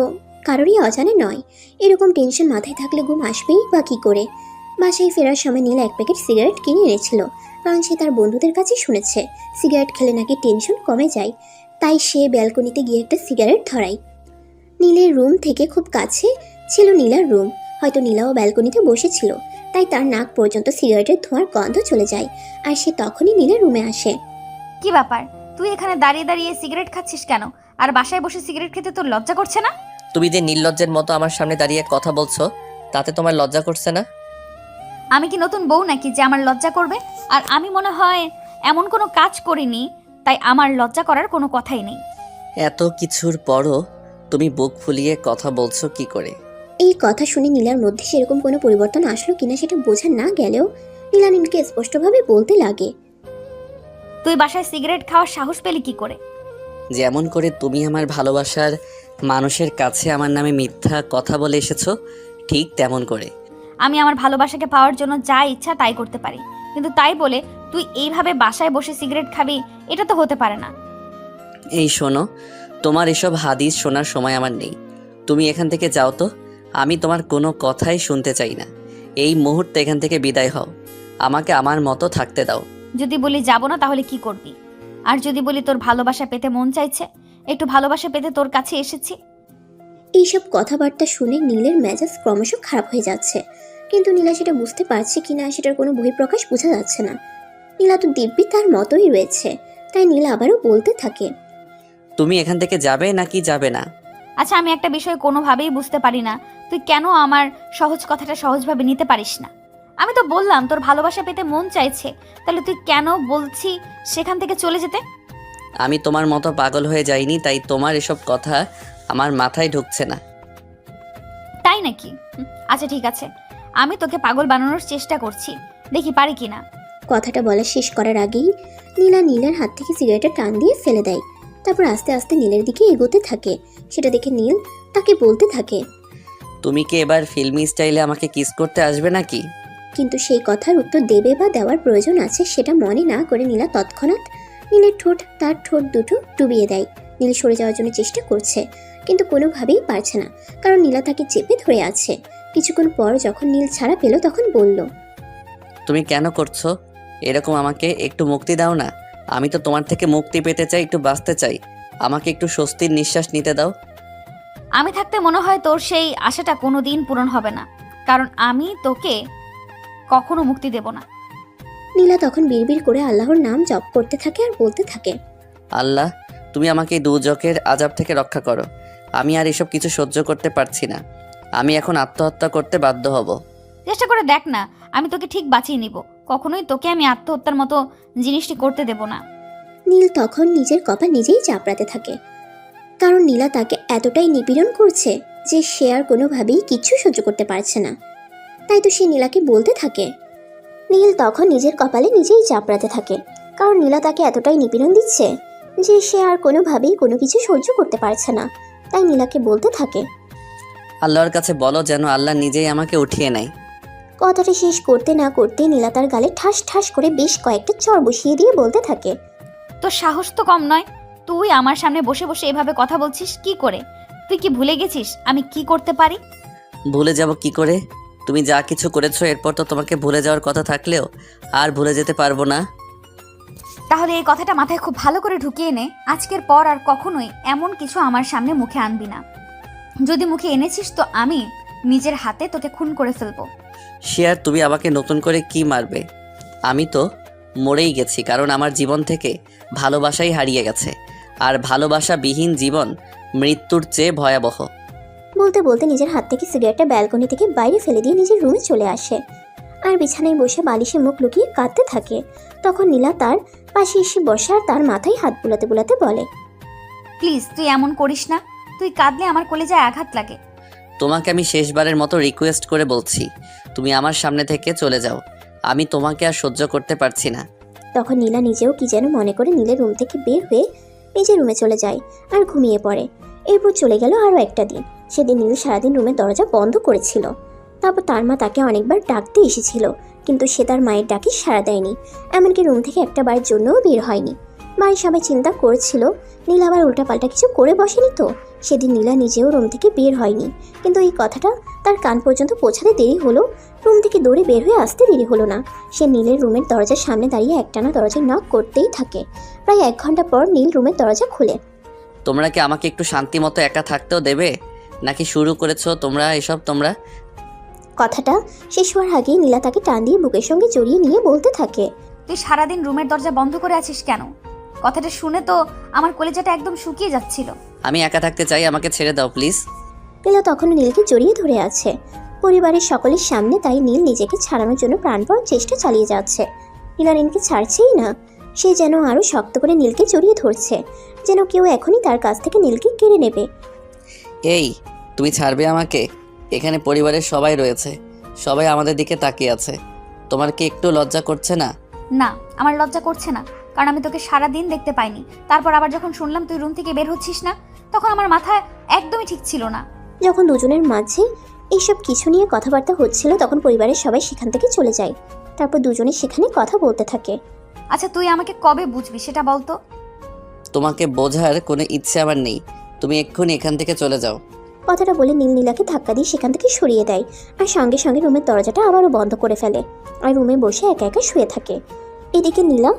কারোরই অজানা নয়। এরকম টেনশন মাথায় থাকলে ঘুম আসবেই বা কী করে। বাসায় ফেরার সময় নীল এক প্যাকেট সিগারেট কিনে এনেছিল, কারণ সে তার বন্ধুদের কাছে শুনেছে সিগারেট খেলে নাকি টেনশন কমে যায়। তাই সে ব্যালকনিতে গিয়ে একটা সিগারেট ধরায়। নীলের রুম থেকে খুব কাছে ছিল নীলার রুম। হয়তো নীলাও ব্যালকনিতে বসেছিল, তাই তার নাক পর্যন্ত সিগারেটের ধোঁয়ার গন্ধ চলে যায়। আর সে তখনই নীলের রুমে আসে। কি ব্যাপার, তুই এখানে দাঁড়িয়ে দাঁড়িয়ে সিগারেট খাচ্ছিস কেন? আর বাসায় বসে সিগারেট খেতে তোর লজ্জা করছে না? তুমি যে নির্লজ্জের মতো আমার সামনে দাঁড়িয়ে কথা বলছো তাতে তোমার লজ্জা করছে না? আমি কি নতুন বউ নাকি যে আমার লজ্জা করবে? আর আমি মনে হয় এমন কোনো কাজ করিনি, তাই আমার লজ্জা করার কোনো কথাই নেই। এত কিছুর পরও তুমি বুক ফুলিয়ে কথা বলছো কি করে? এই কথা শুনে নীলার মধ্যে সেরকম কোনো পরিবর্তন আসলো কিনা সেটা বোঝা না গেলেও নীলা নীলকে স্পষ্টভাবে বলতে লাগে, তুই বাসায় সিগারেট খাওয়ার সাহস পেলি কি করে? যেমন করে তুমি আমার ভালোবাসার মানুষের কাছে আমার নামে মিথ্যা কথা বলে এসেছো, ঠিক তেমন করে। আমি আমার ভালোবাসাকে পাওয়ার জন্য যা ইচ্ছা তাই করতে পারি, কিন্তু তাই বলে তুই এইভাবে বাসায় বসে সিগারেট খাবি, এটা তো হতে পারে না। এই শোনো, তোমার এসব হাদিস শোনার সময় আমার নেই। তুমি এখান থেকে যাও তো, আমি তোমার কোনো কথাই শুনতে চাই না। এই মুহূর্তে এখান থেকে বিদায় হও, আমাকে আমার মতো থাকতে দাও। যদি বলি যাব না তাহলে কি করবি? আর যদি বলি তোর ভালোবাসা পেতে মন চাইছে, একটু ভালোবাসা পেতে তোর কাছে এসেছি? এইসব কথাবার্তা শুনে নীলের মেজাজ ক্রমশ খারাপ হয়ে যাচ্ছে, কিন্তু নীলা সেটা বুঝতে পারছে কিনা সেটার কোনো বহিঃপ্রকাশ বোঝা যাচ্ছে না। নীলা তো দিব্যি তার মতোই রয়েছে, তাই নীলা আবারও বলতে থাকে, তুমি এখান থেকে যাবে নাকি যাবে না? আচ্ছা, আমি একটা বিষয় কোনোভাবেই বুঝতে পারি না, তুই কেন আমার সহজ কথাটা সহজভাবে নিতে পারিস না? আমি তো বললাম তোর ভালোবাসা পেতে মন চাইছে, তাহলে তুই কেন বলছি সেখান থেকে চলে যেতে? আমি তোমার মতো পাগল হয়ে যাইনি, তাই তোমার এসব কথা আমার মাথায় ঢুকছে না। তাই নাকি? আচ্ছা ঠিক আছে, আমি তোকে পাগল বানানোর চেষ্টা করছি, দেখি পারি কিনা। কথাটা বলা শেষ করার আগেই নীলা নীলের হাত থেকে সিগারেটটা টান দিয়ে ফেলে দেয়। তারপর আস্তে আস্তে নীলের দিকে এগোতে থাকে। সেটা দেখে নীল তাকে বলতে থাকে, তুমি কি এবার ফিল্মি স্টাইলে আমাকে কিস করতে আসবে নাকি? কিন্তু সেই কথার উত্তর দেবে বা দেওয়ার প্রয়োজন আছে সেটা মনে না করে নীলা তৎক্ষণাৎ নীলের তার ঠোঁট দুটো ডুবিয়ে দেয়। নীল সরে যাওয়ার জন্য চেষ্টা করছে, কিন্তু কোনোভাবেই পারছে না, কারণ নীলা তাকে চেপে ধরে আছে। কিছুক্ষণ পর যখন নীল ছাড়া পেল তখন বলল, তুমি কেন করছো এরকম? আমাকে একটু মুক্তি দাও না। আমি তো তোমার থেকে মুক্তি পেতে চাই, একটু বাঁচতে চাই। আমাকে একটু স্বস্তির নিঃশ্বাস নিতে দাও। আমি থাকতে মনে হয় তোর সেই আশাটা কোনোদিন পূরণ হবে না, কারণ আমি তোকে কখনো মুক্তি দেব না। নীলা তখন বিড়বিড় করে আল্লাহর নাম জপ করতে থাকে আর বলতে থাকে, আল্লাহ, তুমি আমাকে এই দুজকের আযাব থেকে রক্ষা করো। আমি আর এসব কিছু সহ্য করতে পারছি না। আমি এখন আত্মহত্যা করতে বাধ্য হব। চেষ্টা করে দেখ না, আমি তোকে ঠিক বাঁচিয়ে নিব। কখনোই তোকে আমি আত্মহত্যার মতো জিনিসটি করতে দেব না। নীল তখন নিজের কপাল নিজেই চাপড়াতে থাকে, কারণ নীলা তাকে এতটাই নিপীড়ন করছে যে সে আর কোনোভাবেই কিচ্ছু সহ্য করতে পারছে না। তাই তো সে নীলাকে বলতে থাকে। নীল তখন নিজের কপালে নিজেই চাপড়াতে থাকে, কারণ নীলা তাকে এতটাই নিপীড়ন দিচ্ছে যে সে আর কোনোভাবেই কোনো কিছু সহ্য করতে পারছে না। তাই নীলাকে বলতে থাকে। আল্লাহর কাছে বলো যেন আল্লাহ নিজেই আমাকে উঠিয়ে নেয়। কথাটা শেষ করতে না করতে নীলা তার গালে ঠাস ঠাস করে বেশ কয়েকটা চড় বসিয়ে দিয়ে বলতে থাকে। তোর সাহস তো কম নয়, তুই আমার সামনে বসে বসে এভাবে কথা বলছিস কি করে? তুই কি ভুলে গেছিস আমি কি করতে পারি? ভুলে যাব কি করে? তুমি যা কিছু করেছো এরপর তো তোমাকে ভুলে যাওয়ার কথা থাকলেও আর ভুলে যেতে পারবো না। তাহলে এই কথাটা মাথায় খুব ভালো করে ঢুকিয়ে নে, আজকের পর আর কখনোই এমন কিছু আমার সামনে মুখে আনবি না। যদি মুখে এনেছিস তো আমি নিজের হাতে তোকে খুন করে ফেলবো। শেয়ার তুমি আমাকে নতুন করে কি মারবে? আমি তো মরেই গেছি, কারণ আমার জীবন থেকে ভালোবাসাই হারিয়ে গেছে, আর ভালোবাসাবিহীন জীবন মৃত্যুর চেয়ে ভয়াবহ। বলতে বলতে নিজের হাত থেকে সিগারেটটা ব্যালকনি থেকে বাইরে ফেলে দিয়ে নিজের রুমে চলে আসে আর বিছানায় বসে বালিশে মুখ লুকিয়ে কাঁদতে থাকে। তখন নীলা তার পাশে এসে বসে আর তার মাথায় হাত বুলাতে বুলাতে বলে। প্লিজ তুই এমন করিস না, তুই কাঁদলে আমার কলেজায় আঘাত লাগে। তোমাকে আমি শেষবারের মতো রিকোয়েস্ট করে বলছি, তুমি আমার সামনে থেকে চলে যাও। আমি তোমাকে আর সহ্য করতে পারছি না। তখন নীলা নিজেও কি যেন মনে করে নীলের রুম থেকে বের হয়ে নিজের রুমে চলে যায় আর ঘুমিয়ে পড়ে। এরপর চলে গেল আরও একটা দিন। সেদিন নীল সারাদিন রুমের দরজা বন্ধ করেছিল। তারপর তার মা তাকে অনেকবার ডাকতে এসেছিল, কিন্তু সে তার মায়ের ডাকে সাড়া দেয়নি, এমনকি রুম থেকে একটা বারের জন্যও বের হয়নি। বাড়ির সবাই চিন্তা করছিল নীল আবার উল্টাপাল্টা কিছু করে বসেনি তো। সেদিন নীলা নিজেও রুম থেকে বের হয়নি, কিন্তু এই কথাটা তার কান পর্যন্ত পৌঁছাতে দেরি হলো। রুম থেকে দৌড়ে বের হয়ে আসতে দেরি হলো না। সে নীলের রুমের দরজার সামনে দাঁড়িয়ে একটানা দরজায় নক করতেই থাকে। প্রায় 1 ঘন্টা পর নীল রুমের দরজা খুলে। তোমরা কি আমাকে একটু শান্তি মতো একা থাকতেও দেবে, নাকি শুরু করেছো তোমরা এসব? তোমরা কথাটা শেষ হওয়ার আগেই নীলা তাকে টান দিয়ে বুকের সঙ্গে জড়িয়ে নিয়ে বলতে থাকে। তুই সারাদিন রুমের দরজা বন্ধ করে আছিস কেন? কথাটা শুনে তো আমার কলেজাটা একদম শুকিয়ে যাচ্ছিল। আমি একা থাকতে চাই, আমাকে ছেড়ে দাও প্লিজ। নীলা তখনও নীলকে জড়িয়ে ধরে আছে পরিবারের সকলের সামনে। তাই নীল নিজেকে ছাড়ানোর জন্য প্রাণপণ চেষ্টা চালিয়ে যাচ্ছে। নীলা নীলকে ছাড়ছেই না। সে যেন আরও শক্ত করে নীলকে জড়িয়ে ধরছে, যেন কেউ এখনই তার কাছ থেকে নীলকে কেড়ে নেবে। এই তুমি ছাড়বে আমাকে? এখানে পরিবারের সবাই রয়েছে, সবাই আমাদের দিকে তাকিয়ে আছে। তোমার কি একটু লজ্জা করছে না? না, আমার লজ্জা করছে না, কারণ আমি তোকে সারা দিন দেখতে পাইনি। তারপর আবার যখন শুনলাম তুই রুম থেকে বের হচ্ছিস না, তখন আমার মাথায় একদমই ঠিক ছিল না। যখন দুজনের মাঝে এইসব কিছু নিয়ে কথাবার্তা হচ্ছিল তখন পরিবারের সবাই সেখান থেকে চলে যায়। তারপর দুজনে সেখানে কথা বলতে থাকে। আচ্ছা তুই আমাকে কবে বুঝবি সেটা বলতো? তোমাকে বোঝার কোনো ইচ্ছে আমার নেই, তুমি এক্ষুনি এখান থেকে চলে যাও। কথাটা বলে নীল নীলাকে ধাক্কা দিয়ে সেখান থেকে সরিয়ে দেয় আর সঙ্গে সঙ্গে রুমের দরজাটা আবারও বন্ধ করে ফেলে আর রুমে বসে একা একা শুয়ে থাকে। এদিকে নীলা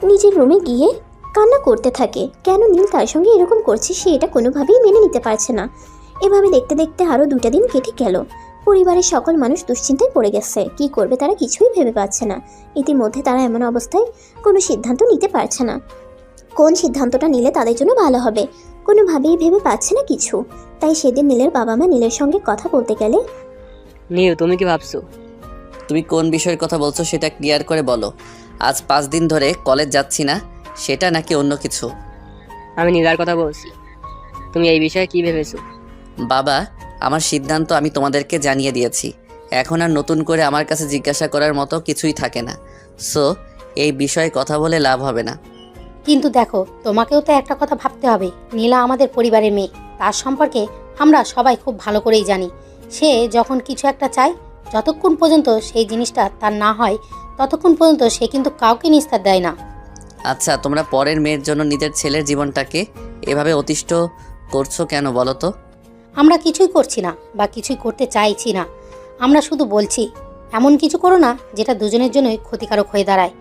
নিজের রুমে গিয়ে কান্না করতে থাকে। কেন নীল তার সঙ্গে এরকম করছে সে এটা কোনোভাবেই মেনে নিতে পারছে না। এভাবে দেখতে দেখতে আরও 2টা দিন কেটে গেল। পরিবারের সকল মানুষ দুশ্চিন্তায় পড়ে গেছে, কি করবে তারা কিছুই ভেবে পাচ্ছে না। ইতিমধ্যে তারা এমন অবস্থায় কোনো সিদ্ধান্ত নিতে পারছে না কোন সিদ্ধান্তটা নিলে তাদের জন্য ভালো হবে, কোনোভাবেই ভেবে পাচ্ছে না কিছু। তাই সেদিন নীলের বাবা মা নীলের সঙ্গে কথা বলতে গেলে। নীল, তুমি কি ভাবছো? তুমি কোন বিষয়ের কথা বলছো সেটা ক্লিয়ার করে বলো। আজ 5 দিন ধরে কলেজ যাচ্ছি না, সেটা নাকি অন্য কিছু? আমি নীলার কথা বলছি। তুমি এই বিষয়ে কি ভেবেছো? বাবা, আমার সিদ্ধান্ত আমি তোমাদেরকে জানিয়ে দিয়েছি। এখন আর নতুন করে আমার কাছে জিজ্ঞাসা করার মতো কিছুই থাকে না। সো এই বিষয়ে কথা বলে লাভ হবে না। কিন্তু দেখো, তোমাকেও তো একটা কথা ভাবতে হবে। নীলা আমাদের পরিবারের মেয়ে, তার সম্পর্কে আমরা সবাই খুব ভালো করেই জানি। সে যখন কিছু একটা চায়, যতক্ষণ পর্যন্ত সেই জিনিসটা তার না হয় ততক্ষণ পর্যন্ত সে কিন্তু কাউকে নিস্তার দেয় না। আচ্ছা, তোমরা পরের মেয়ের জন্য নিজের ছেলের জীবনটাকে এভাবে অতিষ্ঠ করছো কেন বলো তো? আমরা কিছুই করছি না বা কিছুই করতে চাইছি না। আমরা শুধু বলছি এমন কিছু করো না যেটা দুজনের জন্যই ক্ষতিকারক হয়ে দাঁড়ায়।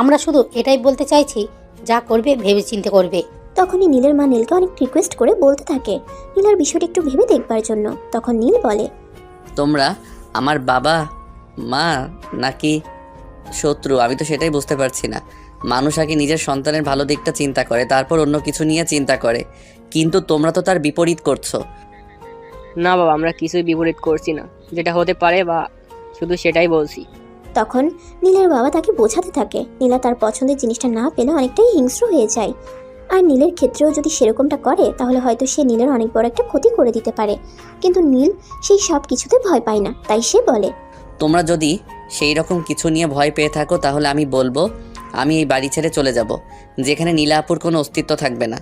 আমরা শুধু এটাই বলতে চাইছি, যা করবে ভেবেচিন্তে করবে। তখনই নীলের মা নীলকে অনেক রিকোয়েস্ট করে বলতে থাকে নীলার বিষয়টা একটু ভেবে দেখবার জন্য। তখন নীল বলে, তোমরা আমার বাবা মা নাকি শত্রু? আমি তো সেটাই বুঝতে পারছি না। মানুষ আগে নিজের সন্তানের ভালো দিকটা চিন্তা করে, তারপর অন্য কিছু নিয়ে চিন্তা করে, কিন্তু তোমরা তো তার বিপরীত করছো। না বাবা, আমরা কিছুই বিপরীত করছি না, যেটা হতে পারে বা শুধু সেটাই বলছি। তখন নীলের বাবা তাকে বোঝাতে থাকে নীলা তার পছন্দের জিনিসটা না পেলে অনেকটাই হিংস্র হয়ে যায় আর নীলের ক্ষেত্রেও যদি সেরকমটা করে তাহলে হয়তো সে নীলের অনেক বড় একটা ক্ষতি করে দিতে পারে। কিন্তু নীল সেই সব কিছুতে ভয় পায় না, তাই সে বলে, তোমরা যদি সেই রকম কিছু নিয়ে ভয় পেয়ে থাকো তাহলে আমি বলবো আমি এই বাড়ি ছেড়ে চলে যাব, যেখানে নীলা আপুর কোনো অস্তিত্ব থাকবে না।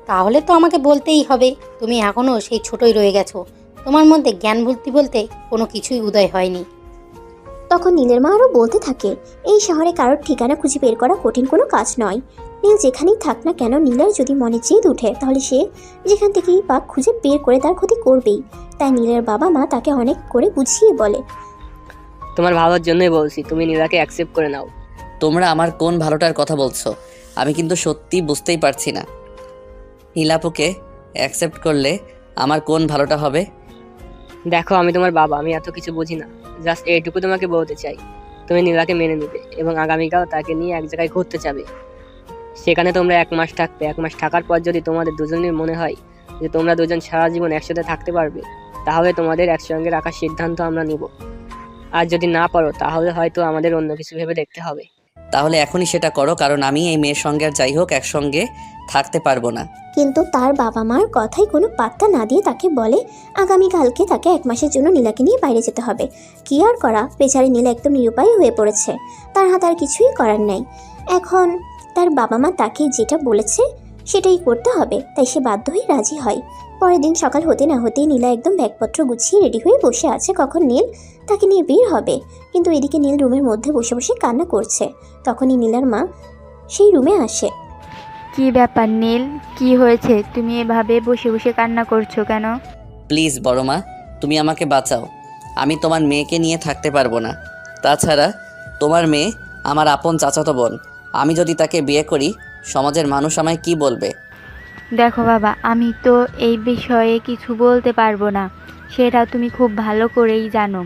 তাহলে তো আমাকে বলতেই হবে, তুমি এখনও সেই ছোটই রয়ে গেছো, তোমার মধ্যে জ্ঞান বুদ্ধি বলতে কোনো কিছুই উদয় হয়নি। তখন নীলের মা আরও বলতে থাকে, এই শহরে কারোর ঠিকানা খুঁজে বের করা কঠিন কোনো কাজ নয়। নীল যেখানেই থাক না কেন, নীলের যদি মনে জেদ উঠে তাহলে সে যেখান থেকেই পাক খুঁজে বের করে তার ক্ষতি করবেই। তাই নীলের বাবা মা তাকে অনেক করে বুঝিয়ে বলে, তোমার ভালোর জন্যই বলছি, তুমি নীলাকে অ্যাকসেপ্ট করে নাও। তোমরা আমার কোন ভালোটার কথা বলছো? আমি কিন্তু সত্যি বুঝতেই পারছি না। নীলা আপুকে অ্যাকসেপ্ট করলে আমার কোন ভালোটা হবে? দেখো, আমি তোমার বাবা, আমি এত কিছু বুঝি না। জাস্ট এইটুকু তোমাকে বলতে চাই, তুমি নীলাকে মেনে নিবে এবং আগামীকাল তাকে নিয়ে এক জায়গায় ঘুরতে যাবে। সেখানে তোমরা 1 মাস থাকবে। 1 মাস থাকার পর যদি তোমাদের দুজনের মনে হয় যে তোমরা দুজন সারা জীবন একসাথে থাকতে পারবে, তাহলে তোমাদের একসঙ্গে রাখার সিদ্ধান্ত আমরা নিব। আর যদি না পারো তাহলে হয়তো আমাদের অন্য কিছু ভেবে দেখতে হবে। তাহলে এখনই সেটা করো, কারণ আমি এই মেয়ের সঙ্গে আর যাই হোক একসঙ্গে থাকতে পারবো না। কিন্তু তার বাবা মার কথাই কোনো পাত্তা না দিয়ে তাকে বলে আগামীকালকে তাকে 1 মাসের জন্য নীলাকে নিয়ে বাইরে যেতে হবে। কি আর করা, বেচারি নীলা একদম নিরুপায় হয়ে পড়েছে, তার হাতে আর কিছুই করার নেই। এখন তার বাবা মা তাকে যেটা বলেছে সেটাই করতে হবে, তাই সে বাধ্য হয়ে রাজি হয়। পরের দিন সকাল হতে না হতেই নীলা একদম ব্যাগপত্র গুছিয়ে রেডি হয়ে বসে আছে কখন নীল তাকে নিয়ে বের হবে। কিন্তু এদিকে নীল রুমের মধ্যে বসে বসে কান্না করছে। তখনই নীলার মা সেই রুমে আসে। কি ব্যাপার নীল, কি হয়েছে? তুমি এভাবে বসে বসে কান্না করছো কেন? প্লিজ বড় মা, তুমি আমাকে বাঁচাও। আমি তোমার মেয়েকে নিয়ে থাকতে পারবো না। তাছাড়া তোমার মেয়ে আমার আপন চাচাতো বোন। আমি যদি তাকে বিয়ে করি, সমাজের মানুষ আমায় কি বলবে? দেখো বাবা, আমি তো এই বিষয়ে কিছু বলতে পারবো না, সেটা তুমি খুব ভালো করেই জানো।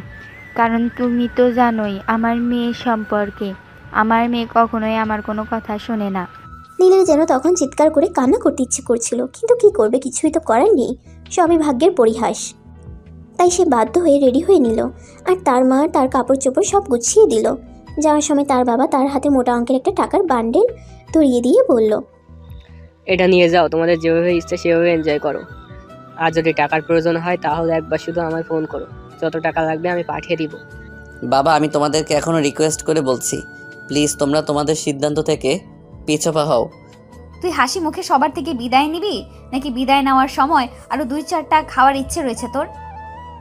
কারণ তুমি তো জানোই আমার মেয়ে সম্পর্কে। আমার মেয়ে কখনোই আমার কোনো কথা শোনে না। নীলের যেন তখন চিৎকার করে কান্না করতে ইচ্ছে করছিল, কিন্তু কি করবে, কিছুই তো করার নেই, সবই ভাগ্যের পরিহাস। তাই সে বাধ্য হয়ে রেডি হয়ে নিল, আর তার মা তার কাপড় চোপড় সব গুছিয়ে দিল। যাওয়ার সময় তার বাবা তার হাতে মোটা অঙ্কের একটা টাকার বান্ডেল ধরিয়ে দিয়ে বলল, এটা নিয়ে যাও, তোমাদের যেভাবে ইচ্ছে সেভাবে এনজয় করো। আর যদি টাকার প্রয়োজন হয় তাহলে একবার শুধু আমায় ফোন করো, যত টাকা লাগবে আমি পাঠিয়ে দিব। বাবা, আমি তোমাদেরকে এখনো রিকোয়েস্ট করে বলছি, প্লিজ তোমরা তোমাদের সিদ্ধান্ত থেকে পিছপা হও। তুই হাসি মুখে সবার থেকে বিদায় নিবি, নাকি বিদায় নেওয়ার সময় আরো 2-4টা খাওয়ার ইচ্ছে রয়েছে তোর?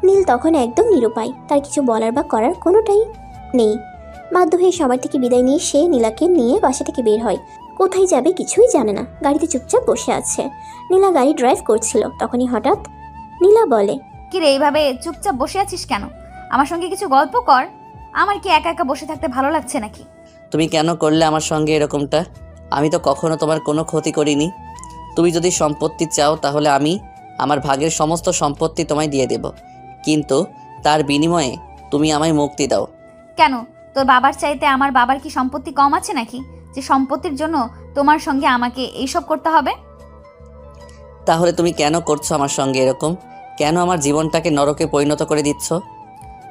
নীল তখন একদম নিরুপায়, তার কিছু বলার বা করার কোনোটাই নেই। বাধ্য হয়ে সবার থেকে বিদায় নিয়ে সে নীলাকে নিয়ে বাসা থেকে বের হয়। কোথায় যাবে কিছুই জানে না, গাড়িতে চুপচাপ বসে আছে। নীলা গাড়ি ড্রাইভ করছিল, তখনই হঠাৎ নীলা বলে, কি রে, এইভাবে চুপচাপ বসে আছিস কেন? আমার সঙ্গে কিছু গল্প কর। আমার কি একা একা বসে থাকতে ভালো লাগছে নাকি? তুমি কেন করলে আমার সঙ্গে এরকমটা? আমি তো কখনো তোমার কোনো ক্ষতি করিনি। তুমি যদি সম্পত্তি চাও তাহলে আমি আমার ভাগের সমস্ত সম্পত্তি তোমায় দিয়ে দেব, কিন্তু তার বিনিময়ে তুমি আমায় মুক্তি দাও। কেন, তোর বাবার চাইতে আমার বাবার কি সম্পত্তি কম আছে নাকি, যে সম্পত্তির জন্য তোমার সঙ্গে আমাকে এইসব করতে হবে? তাহলে তুমি কেন করছো আমার সঙ্গে এরকম? কেন আমার জীবনটাকে নরকে পরিণত করে দিচ্ছ?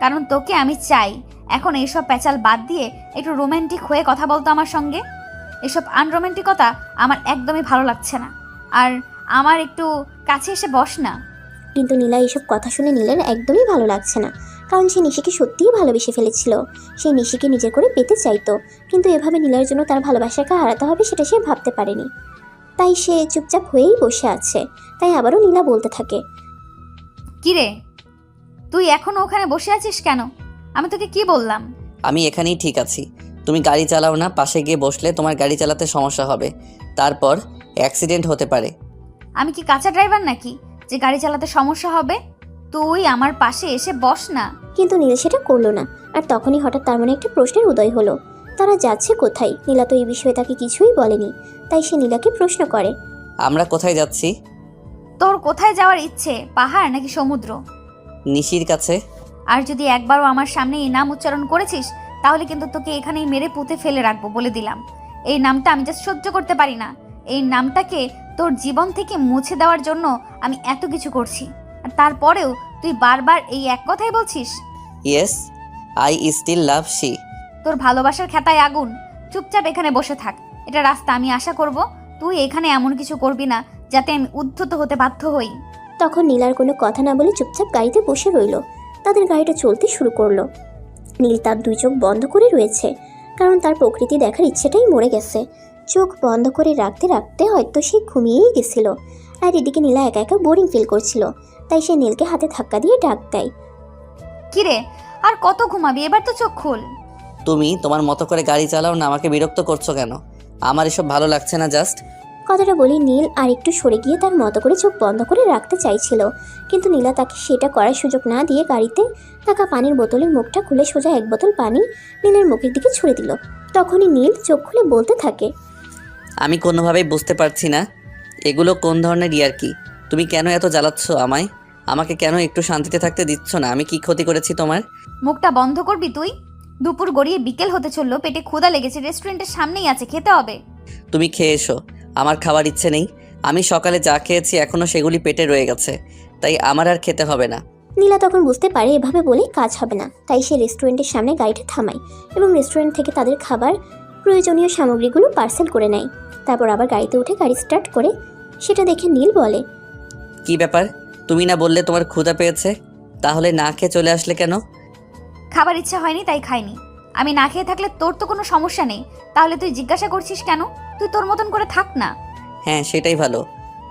কারণ তোকে আমি চাই। এখন এইসব প্যাচাল বাদ দিয়ে একটু রোমান্টিক হয়ে কথা বলতো আমার সঙ্গে। এসব আনরোমান্টিকতা আমার একদমই ভালো লাগছে না। আর আমার একটু কাছে এসে বস না। কিন্তু নীলা এইসব কথা শুনে নীলের একদমই ভালো লাগছে না, কারণ সে নিশিকে সত্যিই ভালোবেসে ফেলেছিল। সেই নিশিকে নিজের করে পেতে চাইতো, কিন্তু এভাবে নীলার জন্য তার ভালোবাসাকে হারাতে হবে সেটা সে ভাবতে পারেনি। তাই সে চুপচাপ হয়েই বসে আছে। তাই আবারও নীলা বলতে থাকে, কিরে, তুই এখনো ওখানে বসে আছিস কেন? আমি তোকে কি বললাম? আমি এখানেই ঠিক আছি। তুমি গাড়ি চালাও না, পাশে গিয়ে বসলে তোমার গাড়ি চালাতে সমস্যা হবে, তারপর অ্যাক্সিডেন্ট হতে পারে। আমি কি কাঁচা ড্রাইভার নাকি যে গাড়ি চালাতে সমস্যা হবে? তুই আমার পাশে এসে বস না। কিন্তু নীলা সেটা করলো না। আর তখনই হঠাৎ তার মনে একটা প্রশ্নের উদয় হলো, তারা যাচ্ছে কোথায়? নীলা তো এই বিষয়ে তাকে কিছুই বলেনি, তাই সে নীলাকে প্রশ্ন করে, আমরা কোথায় যাচ্ছি? তোর কোথায় যাওয়ার ইচ্ছে, পাহাড় নাকি সমুদ্র? নিশির কাছে। আর যদি একবারও আমার সামনে এই নাম উচ্চারণ করেছিস তাহলে কিন্তু তোকে এখানেই মেরে পুঁতে ফেলে রাখবো, বলে দিলাম। এই নামটা আমি জাস্ট সহ্য করতে পারি না। এই নামটাকে তোর জীবন থেকে মুছে দেওয়ার জন্য আমি এত কিছু করছি, আর তারপরেও তুই বারবার এই এক কথাই বলছিস। Yes, I still love she. তোর ভালোবাসার খেতায় আগুন। চুপচাপ এখানে বসে থাক, এটা রাস্তা। আমি আশা করব তুই এখানে এমন কিছু করবি না যাতে আমি উদ্ধত হতে বাধ্য হই। তখন নীলার কোনো কথা না বলে চুপচাপ গাড়িতে বসে রইল। তাদের গাড়িটা চলতে শুরু করলো। নীল তার দুই চোখ বন্ধ করে রয়েছে, কারণ তার প্রকৃতি দেখার ইচ্ছেটাই মরে গেছে। চোখ বন্ধ করে রাখতে রাখতে হয়তো সে ঘুমিয়েই গেছিল। আর এদিকে নীলা একা একা বোরিং ফিল করছিল, তাই সে নীলকে হাতে ধাক্কা দিয়ে ডাক দেয়। কিরে, আর কত ঘুমাবি? এবার তো চোখ খোল। তুমি তোমার মতো করে গাড়ি চালাও না, আমাকে বিরক্ত করছো কেন? আমার এসব ভালো লাগছে না জাস্ট। কথাটা বলে নীল আর একটু সরে গিয়ে তার মতো করে চোখ বন্ধ করে রাখতে চাইছিল, কিন্তু নীলা তাকে সেটা করার সুযোগ না দিয়ে গাড়িতে থাকা পানির বোতলের মুখটা খুলে সোজা এক বোতল পানি নীলের মুখের দিকে ছুড়ে দিল। তখনই নীল চোখ খুলে বলতে থাকে, আমি কোনোভাবেই বুঝতে পারছি না এগুলো কোন ধরনের ইয়ার্কি। তুমি কেন এত জ্বালাচ্ছ আমায়? আমাকে কেন একটু শান্তিতে থাকতে দিচ্ছ না? আমি কি ক্ষতি করেছি তোমার? মুখটা বন্ধ করবি তুই? দুপুর গড়িয়ে বিকেল হতে চললো, পেটে ক্ষুধা লেগেছে, রেস্টুরেন্টের সামনেই আছে, খেতে হবে। তুমি খেয়ে এসো, আমার খাবার ইচ্ছে নেই। আমি সকালে যা খেয়েছি এখনও সেগুলি পেটে রয়ে গেছে, তাই আমার আর খেতে হবে না। নীলা তখন বুঝতে পারে এভাবে বলে কাজ হবে না, তাই সে রেস্টুরেন্টের সামনে গাড়িটা থামায় এবং রেস্টুরেন্ট থেকে তাদের খাবার প্রয়োজনীয় সামগ্রীগুলো পার্সেল করে নেয়। তারপর আবার গাড়িতে উঠে গাড়ি স্টার্ট করে। সেটা দেখে নীল বলে, কি ব্যাপার? তুমি না বললে তোমার ক্ষুধা পেয়েছে, তাহলে না খেয়ে চলে আসলে কেন? খাবার ইচ্ছা হয়নি তাই খাইনি। আমি না খেয়ে থাকলে তোর তো কোনো সমস্যা নেই, তাহলে তুই জিজ্ঞাসা করছিস কেন? তুই তোর মতন করে থাক না। হ্যাঁ, সেটাই ভালো।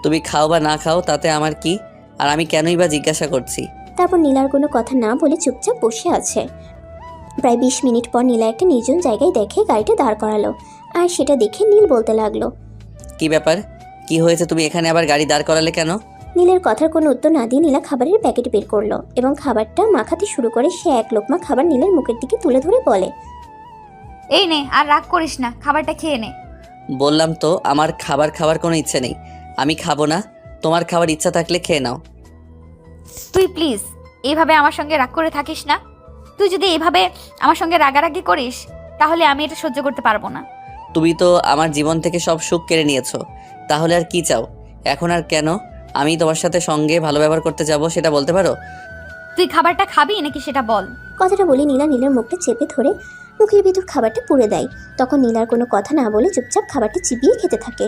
তুমি খাও বা না খাও তাতে আমার কি, আর আমি কেনই বা জিজ্ঞাসা করছি? তারপর নীলার কোনো কথা না বলে চুপচাপ বসে আছে। প্রায় 20 মিনিট পর নীলা একটা নির্জন জায়গায় দেখে গাড়িটা দাঁড় করালো, আর সেটা দেখে নীল বলতে লাগলো, কি ব্যাপার? কি হয়েছে? তুমি এখানে আবার গাড়ি দাঁড় করালে কেন? নীলের কথার কোনো উত্তর না দিয়ে নীলা খাবারের প্যাকেট বের করলো এবং খাবারটা মাখাতে শুরু করে। সে এক লোকমা খাবার নীলের মুখের দিকে তুলে ধরে বলে, এই নে, আর রাগ করিস না, খাবারটা খেয়ে নে। বললাম তো আমার খাবার খাওয়ার কোনো ইচ্ছে নেই, আমি খাবো না। তোমার খাবার ইচ্ছা থাকলে খেয়ে নাও। তুই প্লিজ এইভাবে আমার সঙ্গে রাগ করে থাকিস না। তুই যদি এইভাবে আমার সঙ্গে রাগারাগি করিস তাহলে আমি এটা সহ্য করতে পারবো না। তুমি তো আমার জীবন থেকে সব সুখ কেড়ে নিয়েছো, তাহলে আর কি চাও? এখন আর কেন আমি তোমার সাথে সঙ্গে ভালো ব্যবহার করতে যাব সেটা বলতে পারো? তুই খাবারটা খাবি নাকি সেটা বল। কথাটা বলে নীলা নীলের মুখটা চেপে ধরে মুখের ভিতর খাবারটা পুড়ে দেয়। তখন নীলার কোনো কথা না বলে চুপচাপ খাবারটা চিবিয়ে খেতে থাকে।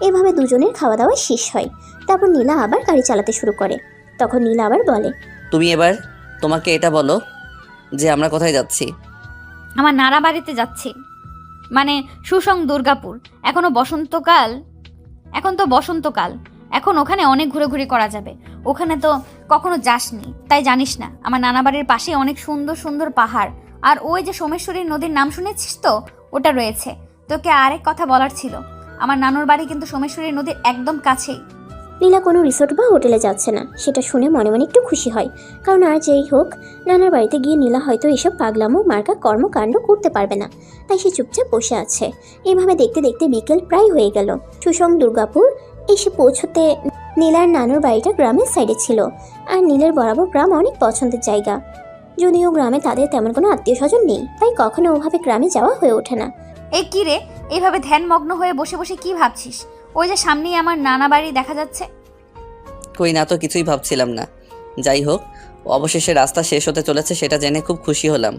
এভাবে দুজনের খাওয়া দাওয়া শেষ হয়। তারপর নীলা আবার গাড়ি চালাতে শুরু করে। তখন নীলা আবার বলে, তুমি এবার তোমাকে এটা বলো যে আমরা কোথায় যাচ্ছি। আমার নানা বাড়িতে যাচ্ছি, মানে সুসং দুর্গাপুর। এখন তো বসন্তকাল, এখন ওখানে অনেক ঘোরাঘুরি করা যাবে। ওখানে তো কখনো যাসনি, তাই জানিস না। আমার নানা বাড়ির পাশে অনেক সুন্দর সুন্দর পাহাড়, আর ওই যে সোমেশ্বরী নদীর নাম শুনেছিস তো, ওটা রয়েছে। তোকে আরেক কথা বলার ছিল, আমার নানুর বাড়ি কিন্তু সোমেশ্বরী নদীর একদম কাছেই। নীলা কোনো রিসোর্ট বা হোটেলে যাচ্ছে না, সেটা শুনে মনে মনে একটু খুশি হয়। কারণ আর যেই হোক, নানার বাড়িতে গিয়ে নীলা হয়তো এসব পাগলামো মার্কা কর্মকাণ্ড করতে পারবে না, তাই সে চুপচাপ বসে আছে। এইভাবে দেখতে দেখতে বিকেল প্রায় হয়ে গেল। সুসং দুর্গাপুর এসে পৌঁছতে নীলার নানুর বাড়িটা গ্রামের সাইডে ছিল, আর নীলের বরাবর গ্রাম অনেক পছন্দের জায়গা। যদিও গ্রামে তাদের তেমন কোনো আত্মীয় স্বজন নেই, তাই কখনো ওভাবে গ্রামে যাওয়া হয়ে ওঠে না। এই কি রে, এইভাবে ধ্যানমগ্ন হয়ে বসে বসে কি ভাবছিস? ওই যে সামনেই আমার নানা বাড়ি দেখা যাচ্ছে। কই না তো, কিছুই ভাবছিলাম না। যাই হোক, অবশেষে রাস্তা শেষ হতে চলেছে সেটা জেনে খুব খুশি হলাম।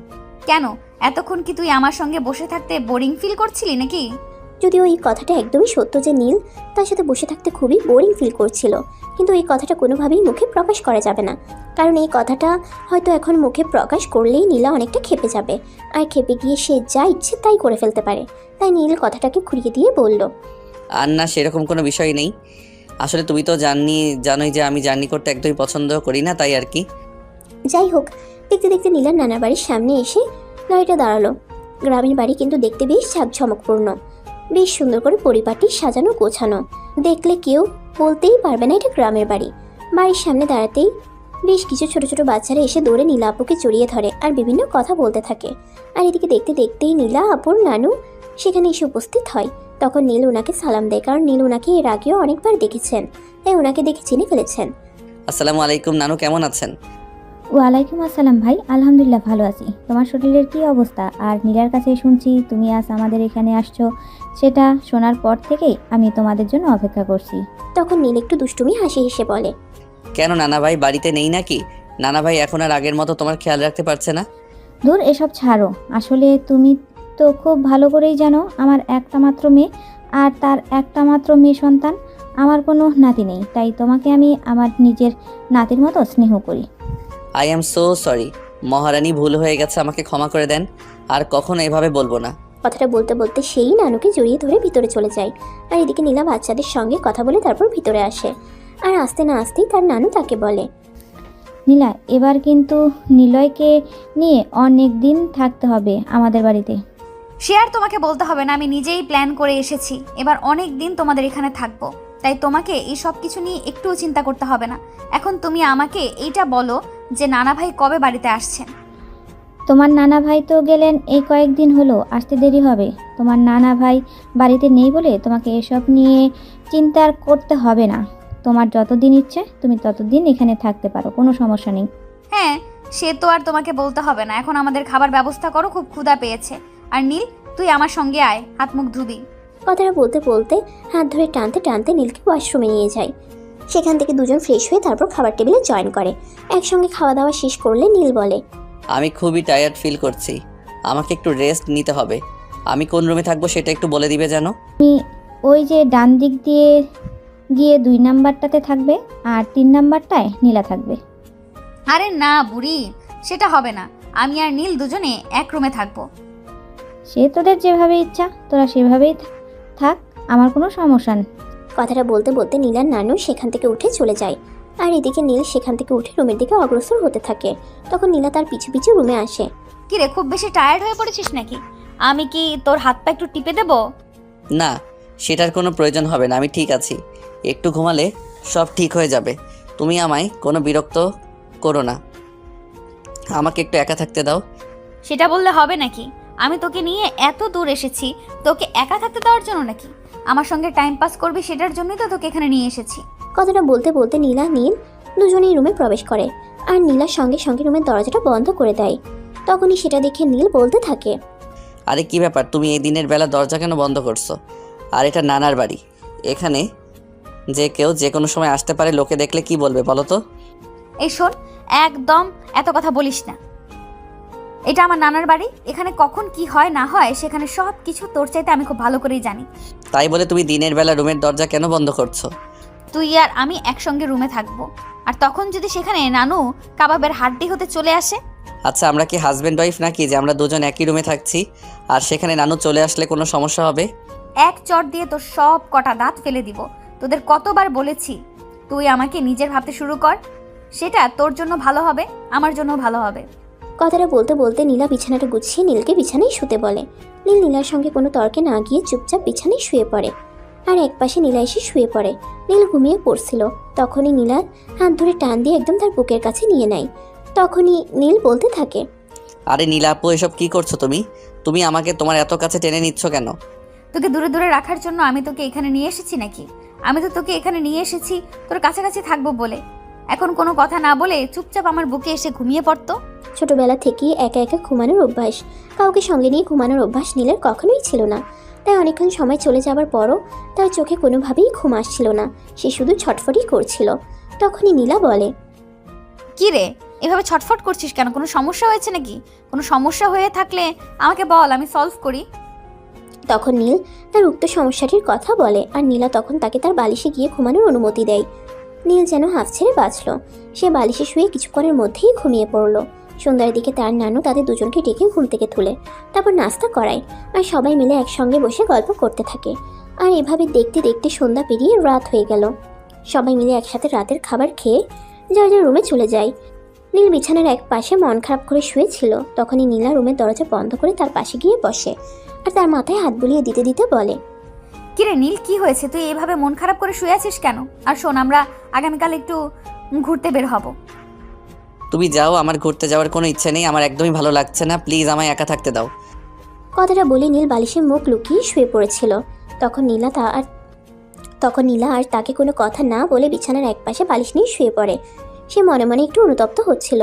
কেন, এতক্ষণ কি তুই আমার সঙ্গে বসে থাকতে বোরিং ফিল করছিলি নাকি? যদিও এই কথাটা একদমই সত্য যে নীল তার সাথে বসে থাকতে খুবই বোরিং ফিল করছিল, কিন্তু এই কথাটা কোনোভাবেই মুখে প্রকাশ করা যাবে না। কারণ এই কথাটা হয়তো এখন মুখে প্রকাশ করলেই নীলা অনেকটা খেপে যাবে, আর খেপে গিয়ে সে যা ইচ্ছে তাই করে ফেলতে পারে। তাই নীল কথাটাকে ঘুরিয়ে দিয়ে বলল, আর না, সেরকম কোনো বিষয় নেই। আসলে তুমি তো জানোই যে আমি জার্নি করতে একদমই পছন্দ করি না, তাই আর কি। যাই হোক, দেখতে দেখতে নীলার নানার বাড়ির সামনে এসে গাড়িটা দাঁড়ালো। গ্রামের বাড়ি কিন্তু দেখতে বেশ ঝাঁকঝমকপূর্ণ, বেশ সুন্দর করে পরিপাটি সাজানো গোছানো। দেখলে কেউ বলতেই পারবে না এটা গ্রামের বাড়ি। বাড়ির সামনে দাঁড়াতেই বেশ কিছু ছোট ছোট বাচ্চারা এসে দৌড়ে নীলা আপুকে জড়িয়ে ধরে আর বিভিন্ন কথা বলতে থাকে। আর এদিকে দেখতে দেখতেই নীলা আপুর নানু সেখানে এসে উপস্থিত হয়। তখন নীল ওনাকে সালাম দেয়, কারণ নীল ওনাকে এর আগেও অনেকবার দেখেছেন, তাই ওনাকে দেখে চিনে ফেলেছেন। আসসালামু আলাইকুম নানু, কেমন আছেন? ওয়ালাইকুম আসসালাম ভাই, আলহামদুলিল্লাহ ভালো আছি। তোমার শরীরের কি অবস্থা? আর নীলার কাছে শুনছি তুমি আজ আমাদের এখানে আসছো, সেটা শোনার পর থেকেই আমি তোমাদের জন্য অপেক্ষা করছি। তখন নীল একটু দুষ্টুমি হাসি হেসে বলে, কেন নানা ভাই বাড়িতে নেই নাকি? নানা ভাই এখন আর আগের মতো তোমার খেয়াল রাখতে পারছে না? দূর, এসব ছাড়ো। আসলে তুমি তো খুব ভালো করেই জানো আমার একটা মাত্র মেয়ে, আর তার একটা মাত্র মেয়ে সন্তান। আমার কোনো নাতি নেই, তাই তোমাকে আমি আমার নিজের নাতির মতো স্নেহ করি। আই অ্যাম সো সরি মহারানী, ভুল হয়ে গেছে, আমাকে ক্ষমা করে দেন। আর কখনো এভাবে বলবো না। কথাটা বলতে বলতে সেই নানুকে জড়িয়ে ধরে ভিতরে চলে যায়। আর এদিকে নীলা বাচ্চাদের সঙ্গে কথা বলে তারপর ভিতরে আসে। আর আসতে না আসতেই তার নানু তাকে বলে, নীলা, এবার কিন্তু নিলয়কে নিয়ে অনেক দিন থাকতে হবে আমাদের বাড়িতে। সে আর তোমাকে বলতে হবে না, আমি নিজেই প্ল্যান করে এসেছি। এবার অনেক দিন তোমাদের এখানে থাকবো, তাই তোমাকে এই সব কিছু নিয়ে একটুও চিন্তা করতে হবে না। এখন তুমি আমাকে এইটা বলো যে নানা ভাই কবে বাড়িতে আসছেন? তোমার নানা ভাই তো গেলেন এই কয়েকদিন হলো, আসতে দেরি হবে। তোমার নানা ভাই বাড়িতে নেই বলে তোমাকে এসব নিয়ে চিন্তা করতে হবে না। তোমার যতদিন ইচ্ছে তুমি ততদিন এখানে থাকতে পারো, কোনো সমস্যা নেই। হ্যাঁ, সে তো আর তোমাকে বলতে হবে না। এখন আমাদের খাবার ব্যবস্থা করো, খুব ক্ষুধা পেয়েছে। আর নীল, তুই আমার সঙ্গে আয়, হাত মুখ ধুবি। কথাটা বলতে বলতে হাত ধরে টানতে টানতে নীলকে ওয়াশরুমে নিয়ে যায়। সেখান থেকে দুজন ফ্রেশ হয়ে তারপর খাবার টেবিলে জয়েন করে। একসঙ্গে খাওয়া দাওয়া শেষ করলে নীল বলে, আমি খুবই টায়ার্ড ফিল করছি, আমাকে একটু রেস্ট নিতে হবে। আমি কোন রুমে থাকবো সেটা একটু বলে দিবে যেন। ওই যে ডান দিক দিয়ে গিয়ে 2 নাম্বারটাতে থাকবে, আর 3 নাম্বারটায় নীলা থাকবে। আরে না বুড়ি, সেটা হবে না। আমি আর নীল দুজনে এক রুমে থাকবো। সে তোদের যেভাবে ইচ্ছা তোরা সেভাবেই থাক, আমার কোনো সমস্যা নেই। কথাটা বলতে বলতে নীলার নানু সেখান থেকে উঠে চলে যায়। আর এদিকে নীল সেখান থেকে উঠে রুমের দিকে অগ্রসর হতে থাকে। তখন নীলা তার পিছু পিছু রুমে আসে। কিরে, খুব বেশি টায়ার্ড হয়ে পড়েছিস নাকি? আমি কি তোর হাত পা একটু টিপে দেবো? না, সেটার কোনো প্রয়োজন হবে না, আমি ঠিক আছি। একটু ঘুমালে সব ঠিক হয়ে যাবে। তুমি আমায় কোনো বিরক্ত করো না, আমাকে একটু একা থাকতে দাও। সেটা বললে হবে নাকি? আমি তোকে নিয়ে এত দূর এসেছি তোকে একা থাকতে দেওয়ার জন্য নাকি? আমার সঙ্গে টাইম পাস করবি সেটার জন্যই তো তোকে এখানে নিয়ে এসেছি। কথাটা বলতে বলতে নীলা নীল দুজনেই রুমে প্রবেশ করে। আর নীলার সঙ্গে সঙ্গে রুমের দরজাটা বন্ধ করে দেয়। তখনই সেটা দেখে নীল বলতে থাকে, আরে কি ব্যাপার, তুমি এই দিনের বেলা দরজা কেন বন্ধ করছো? আর এটা নানার বাড়ি, এখানে যে কেউ যে কোনো সময় আসতে পারে, লোকে দেখলে কি বলবে বলো তো? এই শোন, একদম এত কথা বলিস না। এটা আমার নানার বাড়ি, এখানে কখন কি হয় না হয় সেখানে সব কিছু তোর চাইতে আমি খুব ভালো করেই জানি। তাই বলে তুমি দিনের বেলা রুমের দরজা কেন বন্ধ করছো? তুই আর আমি একসঙ্গে রুমে থাকবো, আর তখন যদি সেখানে নানু কাবাবের হাড্ডি হতে চলে আসে? আচ্ছা, আমরা কি হাজব্যান্ড ওয়াইফ নাকি যে আমরা দুজন একই রুমে থাকছি আর সেখানে নানু চলে আসলে কোনো সমস্যা হবে? এক চট দিয়ে তোর সব কটা দাঁত ফেলে দিব। তোদের কতবার বলেছি তুই আমাকে নিজের ভাবতে শুরু কর, সেটা তোর জন্য ভালো হবে, আমার জন্য ভালো হবে। কথাটা বলতে বলতে নীলা বিছানাটা গুছিয়ে নীলকে বিছানায় শুতে বলে। নীল নীলার সঙ্গে কোনো তর্কে না গিয়ে চুপচাপ বিছানায় শুয়ে পড়ে। আর একপাশে নীলা এসে শুয়ে পড়ে। নীল ঘুমিয়ে পড়ছিল। তখনই নীলার হাত ধরে টান দিয়ে একদম তার বুকের কাছে নিয়ে নেয়। তখনই নীল বলতে থাকে, আরে নীলা আপু, এসব কি করছো তুমি? তুমি আমাকে তোমার এত কাছে টেনে নিচ্ছ কেন? তোকে দূরে দূরে রাখার জন্য আমি তোকে এখানে নিয়ে এসেছি নাকি? আমি তো তোকে এখানে নিয়ে এসেছি তোর কাছাকাছি থাকবো বলে। এখন কোনো কথা না বলে চুপচাপ আমার বুকে এসে ঘুমিয়ে পড়তো। ছোটবেলা থেকেই একা একা ঘুমানোর অভ্যাস, কাউকে সঙ্গে নিয়ে ঘুমানোর অভ্যাস নীলের কখনোই ছিল না। তাই অনেকক্ষণ সময় চলে যাবার পরও তার চোখে কোনোভাবেই ঘুম আসছিল না। সে শুধু ছটফটই করছিল। তখনই নীলা বলে, কি রে, এভাবে ছটফট করছিস কেন? কোনো সমস্যা হয়েছে নাকি? কোনো সমস্যা হয়ে থাকলে আমাকে বল, আমি সলভ করি। তখন নীল তার উক্ত সমস্যাটির কথা বলে। আর নীলা তখন তাকে তার বালিশে গিয়ে ঘুমানোর অনুমতি দেয়। নীল যেন হাফ ছেড়ে বাঁচল। সে বালিশে শুয়ে কিছুক্ষণের মধ্যেই ঘুমিয়ে পড়ল। সন্ধ্যার দিকে তার নানু তাদের দুজনকে ডেকে ঘুম থেকে তুলে তারপর নাস্তা করায়। আর সবাই মিলে একসঙ্গে বসে গল্প করতে থাকে। আর এভাবে দেখতে দেখতে সন্ধ্যা পেরিয়ে রাত হয়ে গেল। সবাই মিলে একসাথে রাতের খাবার খেয়ে যার যার রুমে চলে যায়। নীল বিছানার এক পাশে মন খারাপ করে শুয়েছিল। তখনই নীলা রুমের দরজা বন্ধ করে তার পাশে গিয়ে বসে। আর তার মাথায় হাত বুলিয়ে দিতে দিতে বলে, কিরে নীল, কি হয়েছে? তুই এভাবে মন খারাপ করে শুয়ে আছিস কেন? আর শোন, আমরা আগামীকাল একটু ঘুরতে বের হব। তুমি যাও, আমার ঘুরতে যাওয়ার কোনো ইচ্ছে নেই, আমার একদমই ভালো লাগছে না, প্লিজ আমায় একা থাকতে দাও। কথাটা বলে নীল বালিশে মুখ লুকিয়ে শুয়ে পড়েছিল। তখন নীলা আর তাকে কোনো কথা না বলে বিছানার একপাশে বালিশ নিয়ে শুয়ে পড়ে। সে মনে মনে একটু অনুতপ্ত হচ্ছিল।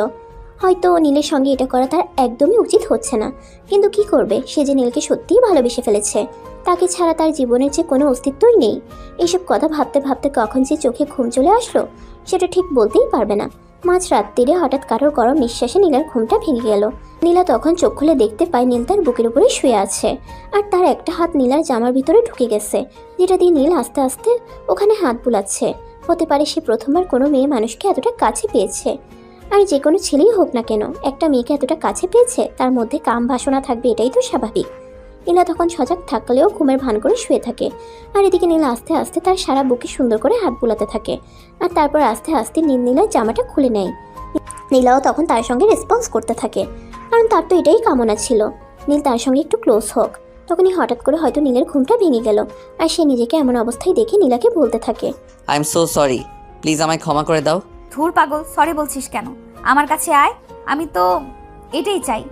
হয়তো নীলের সঙ্গে এটা করা তার একদমই উচিত হচ্ছে না, কিন্তু কি করবে, সে যে নীলকে সত্যিই ভালোবেসে ফেলেছে। তাকে ছাড়া তার জীবনের যে কোনো অস্তিত্বই নেই। এইসব কথা ভাবতে ভাবতে কখন যে চোখে ঘুম চলে আসলো সেটা ঠিক বলতেই পারবে না। মাঝ রাত্রিরে হঠাৎ কারোর গরম নিঃশ্বাসে নীলার ঘুমটা ভেঙে গেল। নীলা তখন চোখ খুলে দেখতে পায় নীল তার বুকের উপরে শুয়ে আছে, আর তার একটা হাত নীলার জামার ভিতরে ঢুকে গেছে, যেটা দিয়ে নীল আস্তে আস্তে ওখানে হাত বুলাচ্ছে। হতে পারে সে প্রথমবার কোনো মেয়ে মানুষকে এতটা কাছে পেয়েছে। আর যে কোনো ছেলেই হোক না কেন, একটা মেয়েকে এতটা কাছে পেয়েছে, তার মধ্যে কাম বাসনা থাকবে, এটাই তো স্বাভাবিক। নীলা তখন সজাগ থাকলেও ঘুমের ভান করে শুয়ে থাকে। আর এদিকে নীলা আস্তে আস্তে তার সারা বুকে সুন্দর করে হাত বুলাতে থাকে, আর তারপর আস্তে আস্তে নীলার জামাটা খুলে নেয়। নীলাও তখন তার সঙ্গে রেসপন্স করতে থাকে, কারণ তার তো এটাই কামনা ছিল নীল তার সঙ্গে একটু ক্লোজ হোক। তখনই হঠাৎ করে হয়তো নীলের ঘুমটা ভেঙে গেল, আর সে নিজেকে এমন অবস্থায় দেখে নীলাকে বলতে থাকে, I am so sorry, please আমায় ক্ষমা করে দাও। ধুর পাগল, সরি বলছিস কেন? আমার কাছে আয়, আমি তো এটাই চাই।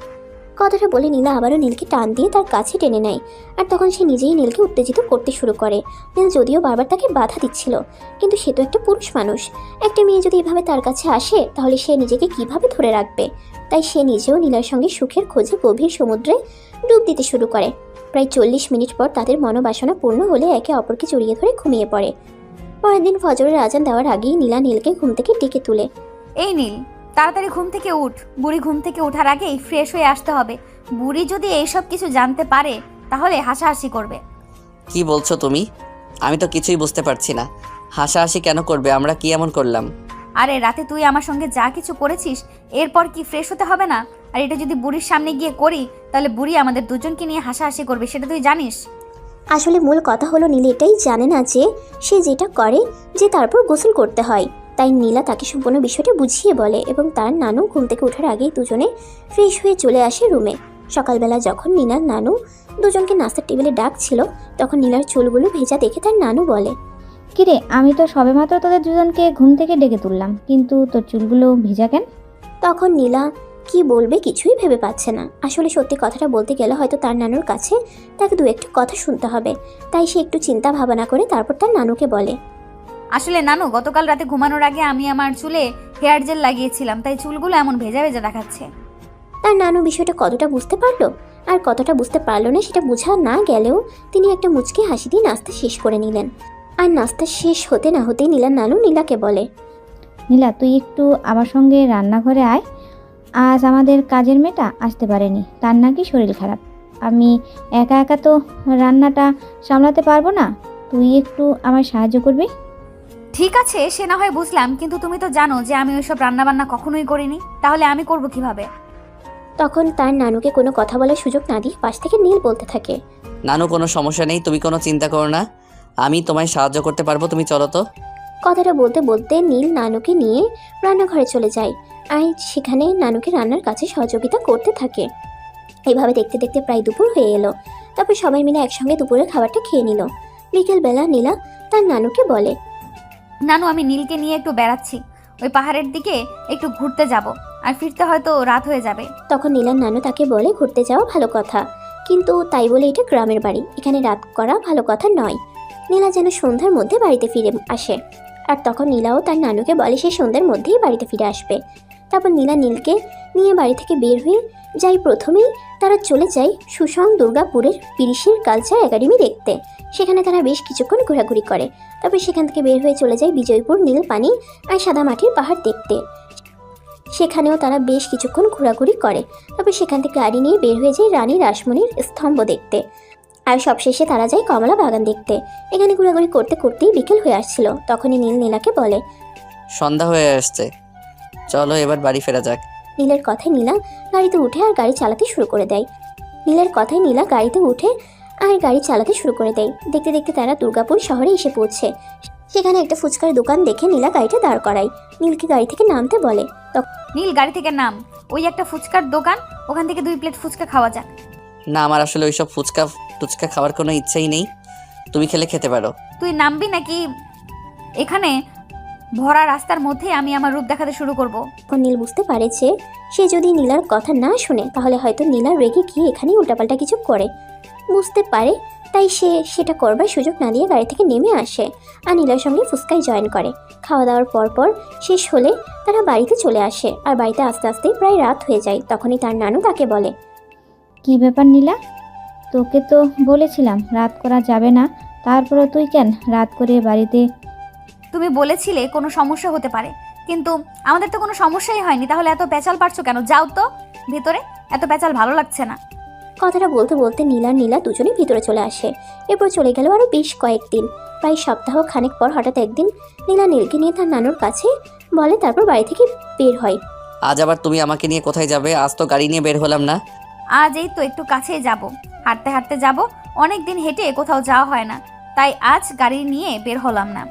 কথাটা বলে নীলা আবারও নীলকে টান দিয়ে তার কাছে টেনে নেয়, আর তখন সে নিজেই নীলকে উত্তেজিত করতে শুরু করে। নীল যদিও বারবার তাকে বাধা দিচ্ছিল, কিন্তু সে তো একটা পুরুষ মানুষ। একটা মেয়ে যদি এভাবে তার কাছে আসে, তাহলে সে নিজেকে কিভাবে ধরে রাখবে? তাই সে নিজেও নীলার সঙ্গে সুখের খোঁজে গভীর সমুদ্রে ডুব দিতে শুরু করে। প্রায় 40 মিনিট পর তাদের মনোবাসনা পূর্ণ হলে একে অপরকে জড়িয়ে ধরে ঘুমিয়ে পড়ে। পরের দিন ফজরের আজান দেওয়ার আগেই নীলা নীলকে ঘুম থেকে ডেকে তুলে। এই নীল, তাড়াতাড়ি ঘুম থেকে উঠ। বুড়ি ঘুম থেকে ওঠার আগেই ফ্রেশ হয়ে আসতে হবে। বুড়ি যদি এইসব কিছু জানতে পারে, তাহলে হাসাহাসি করবে। কি বলছো তুমি? আমি তো কিছুই বুঝতে পারছি না। হাসাহাসি কেন করবে? আমরা কি এমন করলাম? আরে রাতে তুই আমার সঙ্গে যা কিছু করেছিস, এরপর কি ফ্রেশ হতে হবে না? আর এটা যদি বুড়ির সামনে গিয়ে করি, তাহলে বুড়ি আমাদের দুজনকে নিয়ে হাসাহাসি করবে, সেটা তুই জানিস। আসলে মূল কথা হলো নীল এটাই জানে না যে সে যেটা করে যে তারপর গোসল করতে হয়। তাই নীলা তাকে সম্পূর্ণ বিষয়টা বুঝিয়ে বলে, এবং তার নানু ঘুম থেকে ওঠার আগেই দুজনে ফ্রেশ হয়ে চলে আসে রুমে। সকালবেলা যখন নীলার নানু দুজনকে নাস্তার টেবিলে ডাকছিল, তখন নীলার চুলগুলো ভেজা দেখে তার নানু বলে, কিরে, আমি তো সবেমাত্র তোদের দুজনকে ঘুম থেকে ডেকে তুললাম, কিন্তু তোর চুলগুলো ভিজা কেন? তখন নীলা কি বলবে কিছুই ভেবে পাচ্ছে না। আসলে সত্যি কথাটা বলতে গেলে হয়তো তার নানুর কাছে তাকে দু একটা কথা শুনতে হবে। তাই সে একটু চিন্তা ভাবনা করে তারপর তার নানুকে বলে, আসলে নানু, গতকাল রাতে ঘুমানোর আগে আমি আমার চুলে হেয়ার জেল লাগিয়েছিলাম, তাই চুলগুলো এমন ভেজা ভেজা দেখাচ্ছে। তার নানু বিষয়টা কতটা বুঝতে পারলো আর কতটা বুঝতে পারলো না সেটা বোঝা না গেলেও তিনি একটা মুচকি হাসি দিয়ে নাস্তা শেষ করে নিলেন। আর নাস্তা শেষ হতে না হতেই নীলার নানু নীলাকে বলে, নীলা, তুই একটু আমার সঙ্গে রান্নাঘরে আয়। আজ আমাদের কাজের মেয়েটা আসতে পারেনি, তার নাকি শরীর খারাপ। আমি একা একা তো রান্নাটা সামলাতে পারবো না, তুই একটু আমায় সাহায্য করবি? ঠিক আছে, সে না হয় বুঝলাম, কিন্তু তুমি তো জানো যে আমি ওইসব রান্নাবান্না কখনোই করিনি, তাহলে আমি করব কিভাবে? তখন তার নানুকে কোনো কথা বলার সুযোগ না দিয়ে পাশ থেকে নীল বলতে থাকে, নানু, কোনো সমস্যা নেই, তুমি কোনো চিন্তা করো না, আমি তোমায় সাহায্য করতে পারবো, তুমি চলো তো। কথাটা বলতে বলতে নীল নানুকে নিয়ে রান্নাঘরে চলে যায়, আর সেখানে নানুকে রান্নার কাছে সহযোগিতা করতে থাকে। এইভাবে দেখতে দেখতে প্রায় দুপুর হয়ে এলো। তারপর সবাই মিলে একসঙ্গে দুপুরের খাবারটা খেয়ে নিল। বিকেলবেলা নীলা তার নানুকে বলে, নানু, আমি নীলকে নিয়ে একটু বেড়াচ্ছি, ওই পাহাড়ের দিকে একটু ঘুরতে যাব, আর ফিরতে হয়তো রাত হয়ে যাবে। তখন নীলার নানু তাকে বলে, ঘুরতে যাওয়া ভালো কথা, কিন্তু তাই বলে এটা গ্রামের বাড়ি, এখানে রাত করা ভালো কথা নয়। নীলা যেন সন্ধ্যার মধ্যে বাড়িতে ফিরে আসে। আর তখন নীলাও তার নানুকে বলে সে সন্ধ্যার মধ্যেই বাড়িতে ফিরে আসবে। তারপর নীলা নীলকে নিয়ে বাড়ি থেকে বের হয়ে যায়। প্রথমেই তারা চলে যায় সুসং দুর্গাপুরের পিরিশির কালচার একাডেমি দেখতে। সেখানে তারা বেশ কিছুক্ষণ ঘোরাঘুরি করে। তারপর সেখান থেকে বের হয়ে চলে যায় বিজয়পুর নীল পানি আর সাদা মাটির পাহাড় দেখতে। সেখানেও তারা বেশ কিছুক্ষণ ঘোরাঘুরি করে। তারপর সেখান থেকে গাড়ি নিয়ে বের হয়ে যায় রানী রাসমণির স্তম্ভ দেখতে। আর সবশেষে তারা যায় কমলা বাগান দেখতে। এখানে ঘোরাঘুরি করতে করতেই বিকেল হয়ে আসছিল। তখনই নীল নীলাকে বলে, সন্ধ্যা হয়ে আসছে, চলো এবার বাড়ি ফেরা যাক। নীলের কথায় নীলা গাড়িতে উঠে আর গাড়ি চালাতে শুরু করে দেয়। দেখতে দেখতে তারা দুর্গাপুর শহরে এসে পৌঁছে। সেখানে একটা ফুচকার দোকান দেখে নীলা গাড়িটা দাঁড় করায়। নীলকে গাড়ি থেকে নামতে বলে। নীল, গাড়ি থেকে নাম, ওই একটা ফুচকার দোকান, ওখান থেকে 2 প্লেট ফুচকা খাওয়া যাক। না, আমার আসলে ওইসব ফুচকা খাওয়ার কোনো ইচ্ছাই নেই, তুমি খেতে পারো। তুই নামবি নাকি এখানে ভরা রাস্তার মধ্যে আমি আমার রূপ দেখাতে শুরু করব? তখন নীল বুঝতে পারে যে সে যদি নীলার কথা না শুনে তাহলে হয়তো নীলা রেগে গিয়ে এখানেই উল্টাপাল্টা কিছু করে। বুঝতে পারে, তাই সে সেটা করবার সুযোগ না দিয়ে গাড়ি থেকে নেমে আসে আর নীলার সঙ্গে ফুচকায় জয়েন করে। খাওয়া দাওয়ার পর শেষ হলে তারা বাড়িতে চলে আসে। আর বাড়িতে আস্তে আস্তেই প্রায় রাত হয়ে যায়। তখনই তার নানু তাকে বলে, কি ব্যাপার নীলা, তোকে তো বলেছিলাম রাত করা যাবে না, তারপরে তুই কেন রাত করে বাড়িতে? তুমি বলেছিলে কোনো সমস্যা হতে পারে, কিন্তু আমাদের তো কোনো সমস্যাই হয়নি, তাহলে এত পেঁচাল পারছো কেন? যাও তো ভিতরে, এত পেঁচাল ভালো লাগছে না। কথাটা বলতে বলতে নীলা আর নীলা দুজনেই ভিতরে চলে আসে। এরপর চলে গেল আরও বেশ কয়েকদিন। প্রায় সপ্তাহ খানেক পর হঠাৎ একদিন নীলা নীলকে নিয়ে তার নানুর কাছে বলে, তারপর বাড়ি থেকে বের হয়। আজ আবার তুমি আমাকে নিয়ে কোথায় যাবে? আজ তো গাড়ি নিয়ে বের হলাম না। আজ এই তো একটু কাছেই যাব, হাঁটতে হাঁটতে যাব। অনেক দিন হেঁটে কোথাও যাওয়া হয় না, তাই আজ গাড়ি নিয়ে বের হলাম না।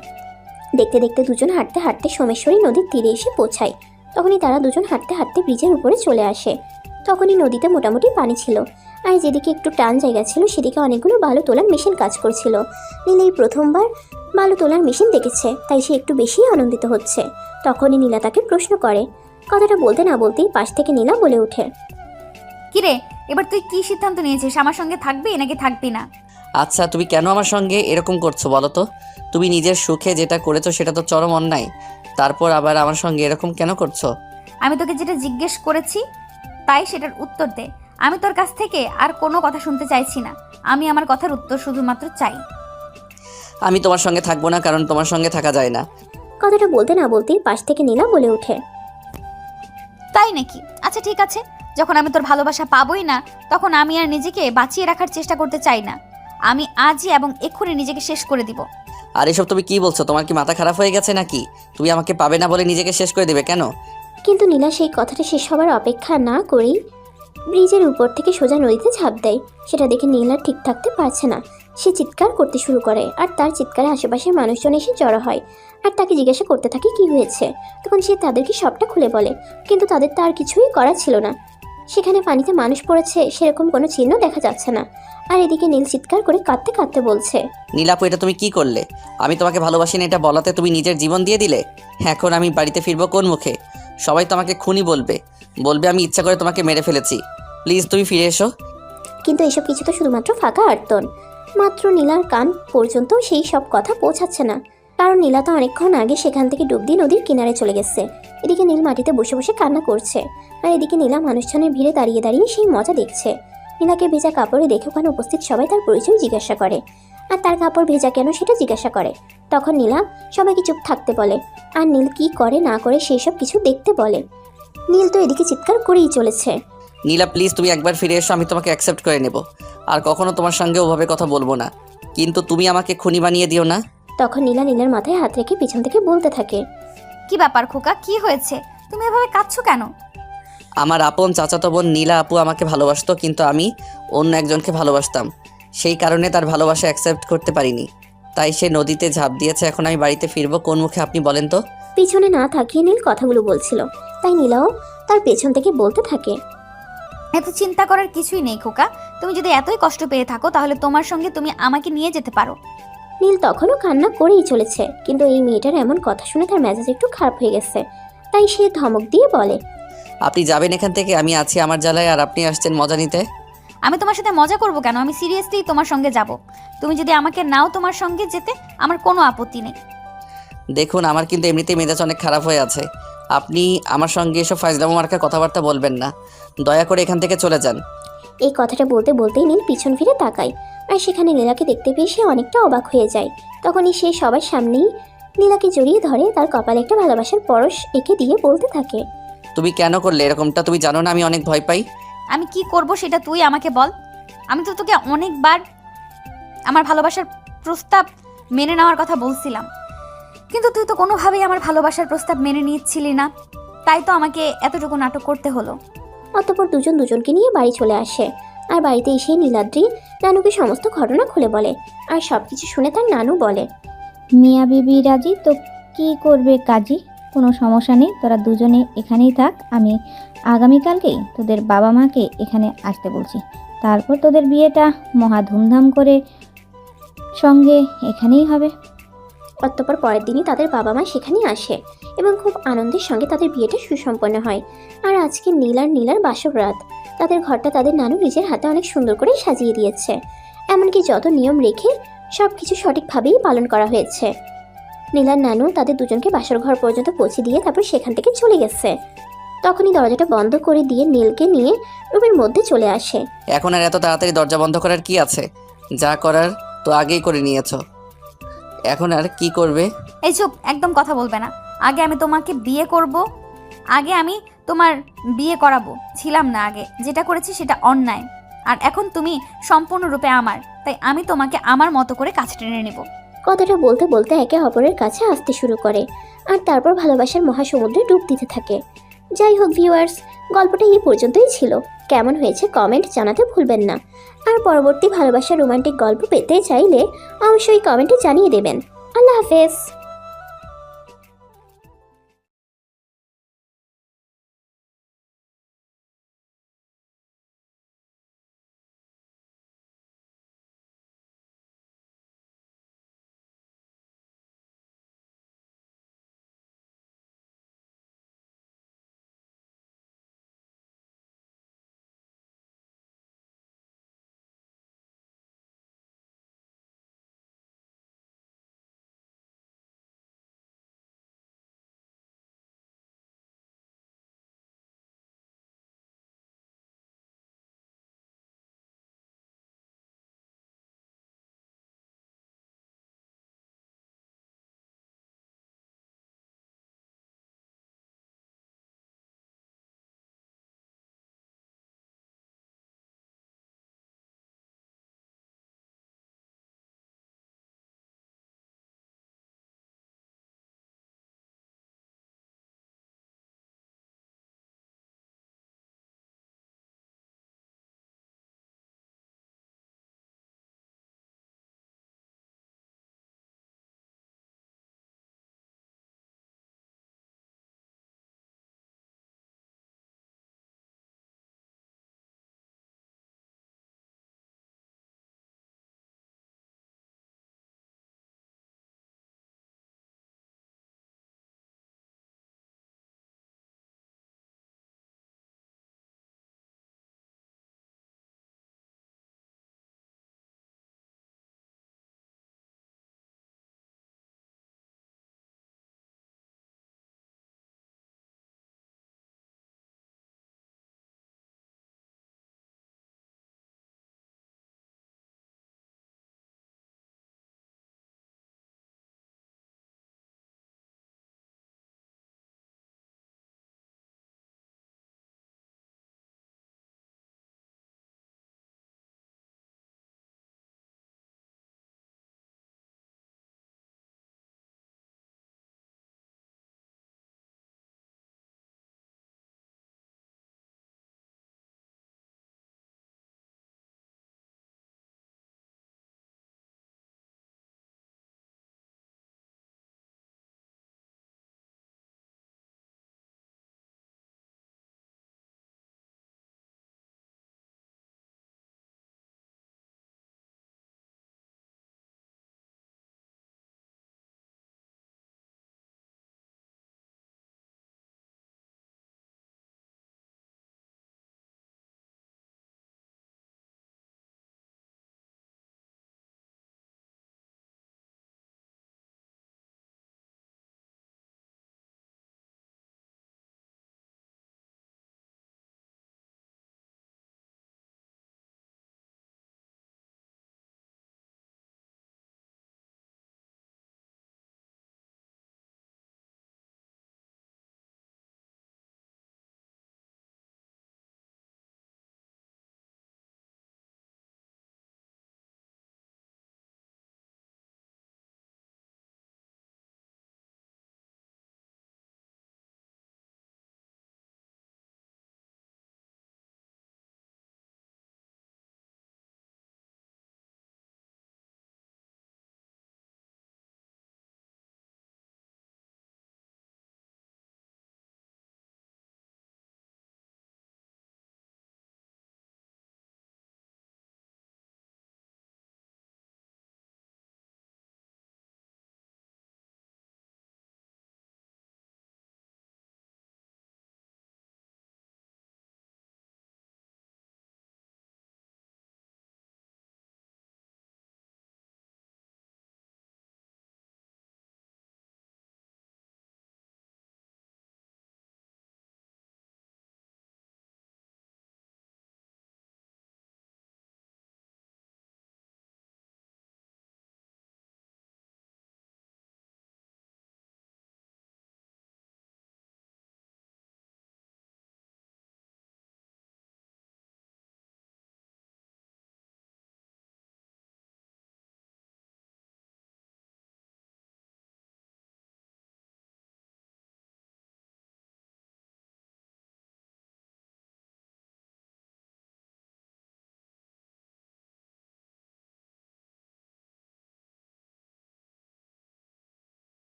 দেখতে দেখতে দুজন হাঁটতে হাঁটতে সোমেশ্বরী নদীর তীরে এসে পৌঁছায়। তখনই তারা দুজন হাঁটতে হাঁটতে ব্রিজের উপরে চলে আসে। তখনই নদীতে মোটামুটি পানি ছিল, আর যেদিকে একটু টান জায়গা ছিল সেদিকে অনেকগুলো বালু তোলার মেশিন কাজ করছিল। নীলা এই প্রথমবার বালু তোলার মেশিন দেখেছে, তাই সে একটু বেশি আনন্দিত হচ্ছে। তখনই নীলা তাকে প্রশ্ন করে। কথাটা বলতে না বলতেই পাশ থেকে নীলা বলে ওঠে, কিরে, এবার তুই কি সিদ্ধান্ত নিয়েছিস? আমার সঙ্গে থাকবি নাকি থাকবি না? আচ্ছা, তুমি কেন আমার সঙ্গে এরকম করছো বলো তো? তুমি নিজের সুখে যেটা করেছো সেটা তো চরম অন্যায়, তারপর আবার আমার সঙ্গে এরকম কেন করছো? আমি তোকে যেটা জিজ্ঞেস করেছি তাই সেটার উত্তর দে। আমি তোর কাছ থেকে আর কোনো কথা শুনতে চাইছি না। আমি আমার কথার উত্তর শুধুমাত্র চাই। আমি তোমার সঙ্গে থাকবো না, কারণ তোমার সঙ্গে থাকা যায় না। কথাটা বলতে না বলতেই পাশ থেকে নীলা বলে ওঠে, তাই নাকি? আচ্ছা ঠিক আছে, যখন আমি তোর ভালোবাসা পাবোই না তখন আমি আর নিজেকে বাঁচিয়ে রাখার চেষ্টা করতে চাই না। আমি আজই এবং এক্ষুনি নিজেকে শেষ করে দিব। আর এসব তুমি কি বলছো? তোমার কি মাথা খারাপ হয়ে গেছে নাকি? তুমি আমাকে পাবে না বলে নিজেকে শেষ করে দেবে কেন? কিন্তু নীলা সেই কথাটা শেষ হবার অপেক্ষা না করেই ব্রিজের উপর থেকে সোজা নদীতে ঝাঁপ দেয়। সেটা দেখে নীলা ঠিক থাকতে পারছে না। সে চিৎকার করতে শুরু করে, আর তার চিৎকারে আশেপাশের মানুষজন এসে জড়ো হয় আর তাকে জিজ্ঞাসা করতে থাকে কি হয়েছে। তখন সে তাদেরকে সবটা খুলে বলে, কিন্তু তাদের তো আর কিছুই করার ছিল না। সেখানে পানিতে মানুষ পড়েছে সেরকম কোনো চিহ্ন দেখা যাচ্ছে না। আর এদিকে নীল চিৎকার করে কাঁদতে কাঁদতে বলছে, নীলাপু, এটা তুমি কি করলে? আমি তোমাকে ভালোবাসি না এটা বলাতে তুমি নিজের জীবন দিয়ে দিলে। এখন আমি বাড়িতে ফিরবো কোন মুখে? সবাই তো আমাকে খুনি বলবে, আমি ইচ্ছা করে তোমাকে মেরে ফেলেছি। প্লিজ তুমি ফিরে এসো। কিন্তু এসব কিছু তো শুধুমাত্র ফাঁকা আর্তন। মাত্র নীলার কান পর্যন্ত সেই সব কথা পৌঁছাচ্ছে না, কারণ নীলা তো অনেকক্ষণ আগে সেখান থেকে ডুব দিয়ে নদীর কিনারে চলে গেছে। এদিকে নীল মাটিতে বসে বসে কান্না করছে, আর এদিকে নীলা মানুষজনের ভিড়ে দাঁড়িয়ে দাঁড়িয়ে সেই মজা দেখছে। নীলাকে ভেজা কাপড়ে দেখে ওখানে উপস্থিত সবাই তার পরিচয় জিজ্ঞাসা করে, আর তার কাপড় ভেজা কেন সেটা জিজ্ঞাসা করে। তখন নীলা সবাইকে চুপ থাকতে বলে, আর নীল কি করে না করে সেই সব কিছু দেখতে বলে। নীল তো এদিকে চিৎকার করেই চলেছে, নীলা প্লিজ তুমি একবার ফিরে এসো, আমি তোমাকে অ্যাকসেপ্ট করে নেব, আর কখনো তোমার সঙ্গে ওভাবে কথা বলবো না, কিন্তু তুমি আমাকে খুনি বানিয়ে দিও না। তখন নীলা নীলের মাথায় হাত রেখে পিছন থেকে বলতে থাকে, কি ব্যাপার খোকা, কি হয়েছে? তুমি এভাবে কাঁদছো কেন? আমার আপন চাচাতো বোন নীলা আপু আমাকে ভালোবাসতো, কিন্তু আমি অন্য একজনকে ভালোবাসতাম। সেই কারণে তার ভালোবাসা অ্যাকসেপ্ট করতে পারিনি, তাই সে নদীতে ঝাঁপ দিয়েছে। এখন আমি বাড়িতে ফিরবো কোন মুখে আপনি বলেন তো? পিছনে না তাকিয়ে নীল কথাগুলো বলছিল, তাই নীলাও তার পেছন থেকে বলতে থাকে, এত চিন্তা করার কিছুই নেই খোকা। তুমি যদি এতই কষ্ট পেয়ে থাকো তাহলে তোমার সঙ্গে তুমি আমাকে নিয়ে যেতে পারো। নীল তখনও কান্না করেই চলেছে, কিন্তু এই মেয়েটার এমন কথা শুনে তার মেজাজ একটু খারাপ হয়ে গেছে, তাই সে ধমক দিয়ে বলে, আপনি যাবেন এখান থেকে, আমি আছি আমার জ্বালায়, আর আপনি আসছেন মজা নিতে। আমি তোমার সাথে মজা করব কেন? আমি সিরিয়াসলি তোমার সঙ্গে যাব। তুমি যদি আমাকে নাও তোমার সঙ্গে যেতে আমার কোনো আপত্তি নেই। দেখুন, আমার কিন্তু এমনিতেই মেজাজ অনেক খারাপ হয়ে আছে। আপনি আমার সঙ্গে এসব ফাইজলামো মার্কা কথাবার্তা বলবেন না, দয়া করে এখান থেকে চলে যান। এই কথাটা বলতে বলতেই নীল পিছন ফিরে তাকায়, আর সেখানে নীলাকে দেখতে পেয়ে সে অনেকটা অবাক হয়ে যায়। তখনই সে সবার সামনেই নীলাকে জড়িয়ে ধরে তার কপালে একটা ভালোবাসার পরশ এঁকে দিয়ে বলতে থাকে, তুমি কেন করলে এরকমটা? তুমি জানো না আমি অনেক ভয় পাই। আমি কি করব সেটা তুই আমাকে বল। আমি তো তোকে অনেকবার আমার ভালোবাসার প্রস্তাব মেনে নেওয়ার কথা বলছিলাম, কিন্তু তুই তো কোনোভাবেই আমার ভালোবাসার প্রস্তাব মেনে নিচ্ছিলি না, তাই তো আমাকে এতটুকু নাটক করতে হলো। অতঃপর দুজন দুজনকে নিয়ে বাড়ি চলে আসে, আর বাড়িতে এসে নীলাদ্রি নানুকে সমস্ত ঘটনা খুলে বলে, আর সব কিছু শুনে তার নানু বলে, মিয়া বিবি রাজি তো কি করবে কাজী, কোনো সমস্যা নেই, তোরা দুজনে এখানেই থাক। আমি আগামীকালকেই তোদের বাবা মাকে এখানে আসতে বলছি, তারপর তোদের বিয়েটা মহা ধুমধাম করে সঙ্গে এখানেই হবে। অতঃপর পরের দিনই তাদের বাবা মা সেখানে আসে এবং খুব আনন্দের সঙ্গে তাদের বিয়েটা সুসম্পন্ন হয়। আর আজকে নীলার বাসর রাত। তাদের ঘরটা তাদের নানু নিজের হাতে অনেক সুন্দর করে সাজিয়ে দিয়েছে, এমনকি যত নিয়ম রেখে সব কিছু সঠিকভাবেই পালন করা হয়েছে। নীলার নানু তাদের দুজনকে বাসর ঘর পর্যন্ত পৌঁছে দিয়ে তারপর সেখান থেকে চলে গেছে। তখনই দরজাটা বন্ধ করে দিয়ে নীলকে নিয়ে রুমের মধ্যে চলে আসে। এখন আর এত তাড়াতাড়ি দরজা বন্ধ করার কি আছে? যা করার তো আগেই করে নিয়েছো, এখন আর কি করবে? এই চুপ, একদম কথা বলবে না। আগে আমি তোমাকে বিয়ে করব, আগে আমি তোমার বিয়ে করাবো, ছিলাম না আগে, যেটা করেছি সেটা অন্যায়। আর এখন তুমি সম্পূর্ণরূপে আমার, তাই আমি তোমাকে আমার মতো করে কাছে টেনে নেব। কথাটা বলতে বলতে একে অপরের কাছে আসতে শুরু করে আর তারপর ভালোবাসার মহাসমুদ্রে ডুব দিতে থাকে। যাই হোক ভিউয়ার্স, গল্পটা এই পর্যন্তই ছিল। কেমন হয়েছে কমেন্ট জানাতে ভুলবেন না। আর পরবর্তী ভালোবাসার রোমান্টিক গল্প পেতে চাইলে অবশ্যই কমেন্টে জানিয়ে দেবেন। আল্লাহ হাফেজ।